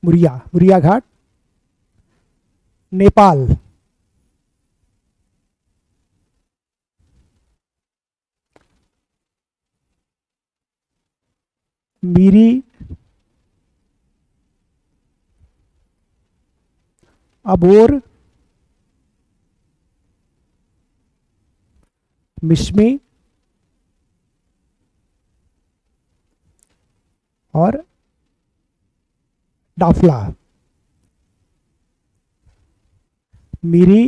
मुरिया घाट, नेपाल, मीरी, अबोर, मिश्मी और डाफला, मीरी,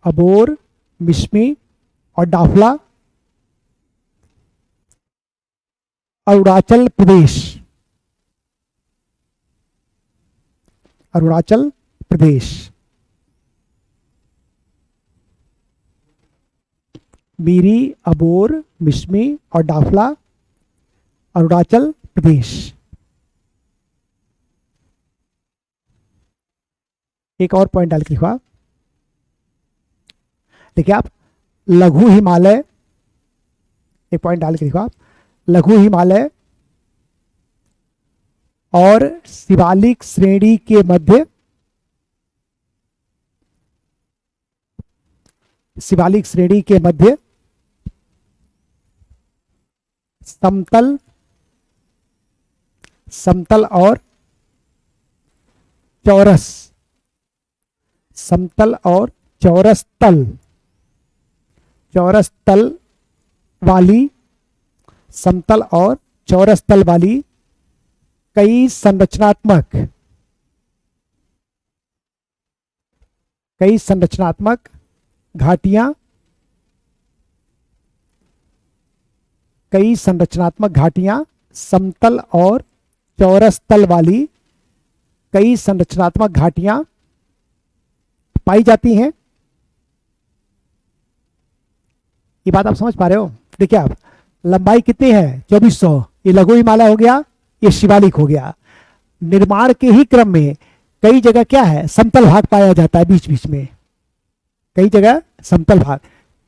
अबोर, मिश्मी और डाफला, अरुणाचल प्रदेश, अरुणाचल प्रदेश, मीरी, अबोर, मिश्मी और डाफला, अरुणाचल प्रदेश। एक और पॉइंट डाल के लिखो आप, देखिए आप लघु हिमालय, एक पॉइंट डाल के लिखो आप, लघु हिमालय और शिवालिक श्रेणी के मध्य, शिवालिक श्रेणी के मध्य समतल, समतल और चौरस, समतल और चौरस तल, चौरस तल वाली, समतल और चौरस तल वाली कई संरचनात्मक, कई संरचनात्मक घाटियां, कई संरचनात्मक घाटियां, समतल और चौरस तल वाली कई संरचनात्मक घाटियां पाई जाती हैं। ये बात आप समझ पा रहे हो? देखिए आप, लंबाई कितनी है? 2400, ये लघु हिमालय हो गया, ये शिवालिक हो गया। निर्माण के ही क्रम में कई जगह क्या है, समतल भाग पाया जाता है बीच बीच में, कई जगह समतल भाग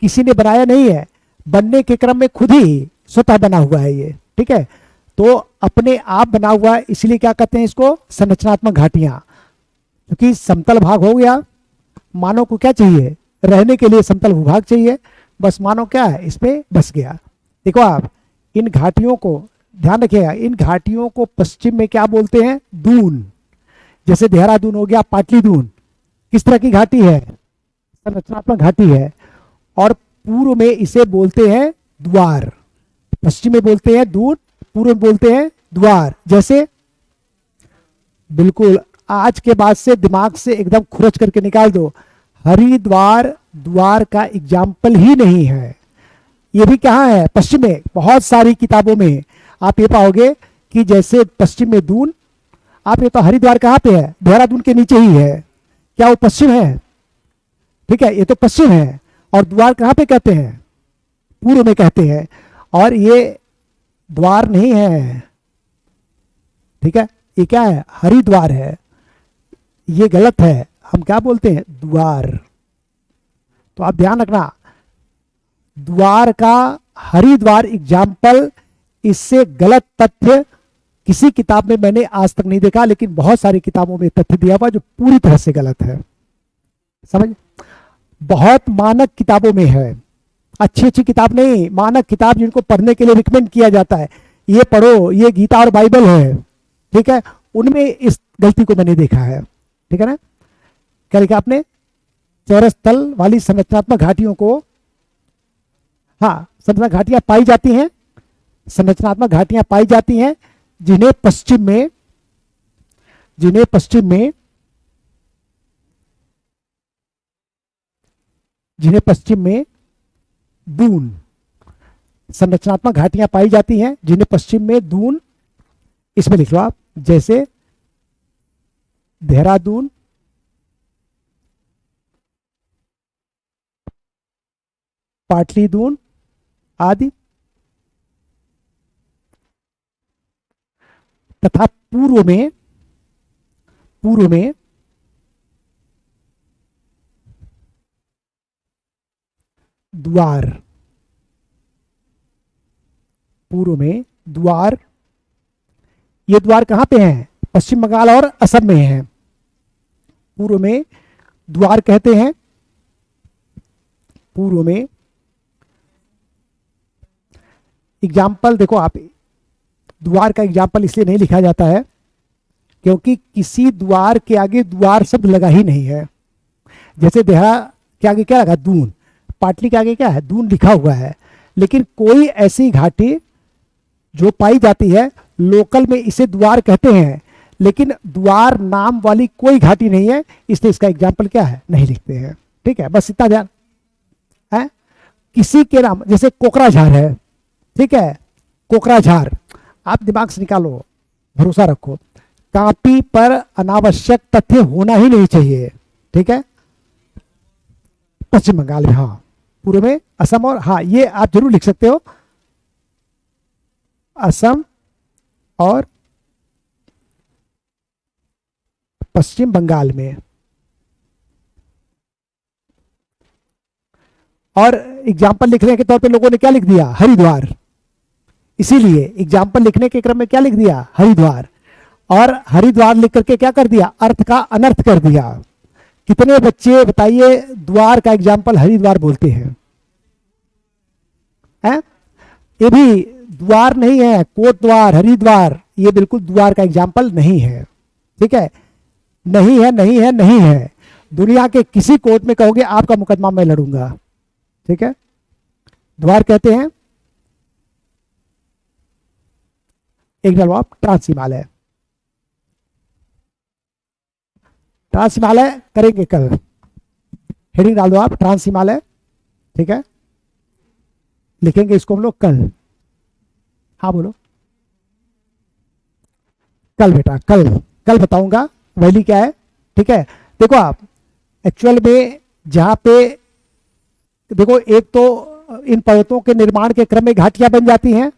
किसी ने बनाया नहीं है, बनने के क्रम में खुद ही स्वतः बना हुआ है ये, ठीक है। तो अपने आप बना हुआ है, इसलिए क्या कहते हैं इसको, संरचनात्मक घाटियां। क्योंकि समतल भाग हो गया, मानव को क्या चाहिए, रहने के लिए समतल भूभाग चाहिए, बस मानव क्या है, इसमें बस गया। देखो आप, इन घाटियों को ध्यान रखिएगा, इन घाटियों को पश्चिम में क्या बोलते हैं, दून। जैसे देहरादून हो गया, पाटलिदून, किस तरह की घाटी है, संरचनात्मक घाटी है। और पूर्व में इसे बोलते हैं द्वार, पश्चिम में बोलते हैं दून, पूर्व में बोलते हैं द्वार। जैसे बिल्कुल आज के बाद से दिमाग से एकदम खुरच करके निकाल दो, हरिद्वार द्वार का एग्जाम्पल ही नहीं है। ये भी कहाँ है, पश्चिम में। बहुत सारी किताबों में आप ये पाओगे कि जैसे पश्चिम में दून, आप ये तो हरिद्वार कहाँ पे है, देहरादून के नीचे ही है, क्या वो पश्चिम है? ठीक है, ये तो पश्चिम है। और द्वार कहाँ पे कहते हैं, पूर्व में कहते हैं। और ये द्वार नहीं है, ठीक है, ये क्या है, हरिद्वार है। ये गलत है, हम क्या बोलते हैं, द्वार। तो आप ध्यान रखना, द्वार का हरिद्वार एग्जाम्पल, इससे गलत तथ्य किसी किताब में मैंने आज तक नहीं देखा, लेकिन बहुत सारी किताबों में तथ्य दिया हुआ जो पूरी तरह से गलत है। समझ, बहुत मानक किताबों में है, अच्छी अच्छी किताब नहीं, मानक किताब जिनको पढ़ने के लिए रिकमेंड किया जाता है, ये पढ़ो, ये गीता और बाइबल है, ठीक है, उनमें इस गलती को मैंने देखा है। ठीक है ना, क्या लिखा आपने, चौरस तल वाली संरचनात्मक घाटियों को, हाँ संरचनात्मक घाटियां पाई जाती हैं, संरचनात्मक घाटियां पाई जाती हैं जिन्हें पश्चिम में दून, संरचनात्मक घाटियां पाई जाती हैं जिन्हें पश्चिम में दून, इसमें लिख लो आप, जैसे देहरादून, पाटलिदून आदि, तथा पूर्व में द्वार, ये द्वार कहां पे हैं? पश्चिम बंगाल और असम में हैं। पूर्व में द्वार कहते हैं, पूर्व में एग्जाम्पल देखो आप, द्वार का एग्जाम्पल इसलिए नहीं लिखा जाता है क्योंकि किसी द्वार के आगे द्वार शब्द लगा ही नहीं है। जैसे देहरा के आगे क्या लगा? दून। पाटली के आगे क्या है? दून लिखा हुआ है। लेकिन कोई ऐसी घाटी जो पाई जाती है, लोकल में इसे द्वार कहते हैं, लेकिन द्वार नाम वाली कोई घाटी नहीं है, इसलिए इसका एग्जाम्पल क्या है? नहीं लिखते हैं। ठीक है, बस इतना ध्यान है। किसी के नाम, जैसे कोकराझार है, ठीक है, कोकराझार, आप दिमाग से निकालो, भरोसा रखो, कॉपी पर अनावश्यक तथ्य होना ही नहीं चाहिए। ठीक है, पश्चिम बंगाल में, हाँ पूर्व में असम, और हाँ ये आप जरूर लिख सकते हो, असम और पश्चिम बंगाल में। और एग्जाम्पल लिखने के तौर पे लोगों ने क्या लिख दिया? हरिद्वार। इसीलिए एग्जाम्पल लिखने के क्रम में क्या लिख दिया? हरिद्वार। और हरिद्वार लिख करके क्या कर दिया? अर्थ का अनर्थ कर दिया। कितने बच्चे बताइए द्वार का एग्जाम्पल हरिद्वार बोलते हैं? ये भी द्वार नहीं है, कोट द्वार, हरिद्वार, ये बिल्कुल द्वार का एग्जाम्पल नहीं है। ठीक है, नहीं है, नहीं है, नहीं है। दुनिया के किसी कोर्ट में कहोगे आपका मुकदमा मैं लड़ूंगा। ठीक है, द्वार कहते हैं, एक डालो आप, ट्रांस हिमालय। ट्रांस हिमालय करेंगे कल, हेडिंग डाल दो आप, ट्रांस हिमालय। ठीक है, लिखेंगे इसको हम लोग कल। हाँ बोलो, कल बेटा, कल बताऊंगा वैली क्या है। ठीक है, देखो आप एक्चुअल में जहां पे देखो, एक तो इन पर्वतों के निर्माण के क्रम में घाटियां बन जाती हैं,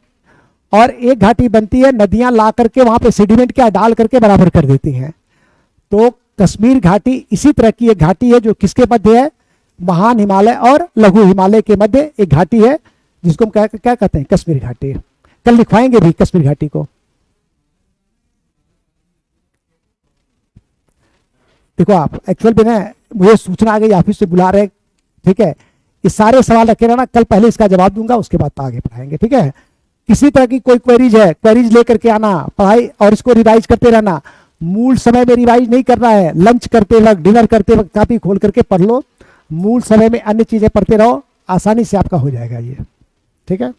और एक घाटी बनती है, नदियां ला करके वहां पे सेडिमेंट क्या डाल करके बराबर कर देती हैं। तो कश्मीर घाटी इसी तरह की एक घाटी है, जो किसके मध्य है? महान हिमालय और लघु हिमालय के मध्य एक घाटी है, जिसको हम क्या कहते हैं? कश्मीर घाटी। कल लिखवाएंगे भी कश्मीर घाटी को। देखो आप एक्चुअल में ना, मुझे सूचना आ गई, ऑफिस से बुला रहे। ठीक है, ये सारे सवाल रखे रहना, कल पहले इसका जवाब दूंगा, उसके बाद आगे पढ़ाएंगे। ठीक है, किसी तरह की कोई क्वेरीज है, क्वेरीज लेकर के आना, पढ़ाई, और इसको रिवाइज करते रहना। मूल समय में रिवाइज नहीं करना है, लंच करते वक्त, डिनर करते वक्त कॉपी खोल करके पढ़ लो। मूल समय में अन्य चीजें पढ़ते रहो, आसानी से आपका हो जाएगा ये। ठीक है।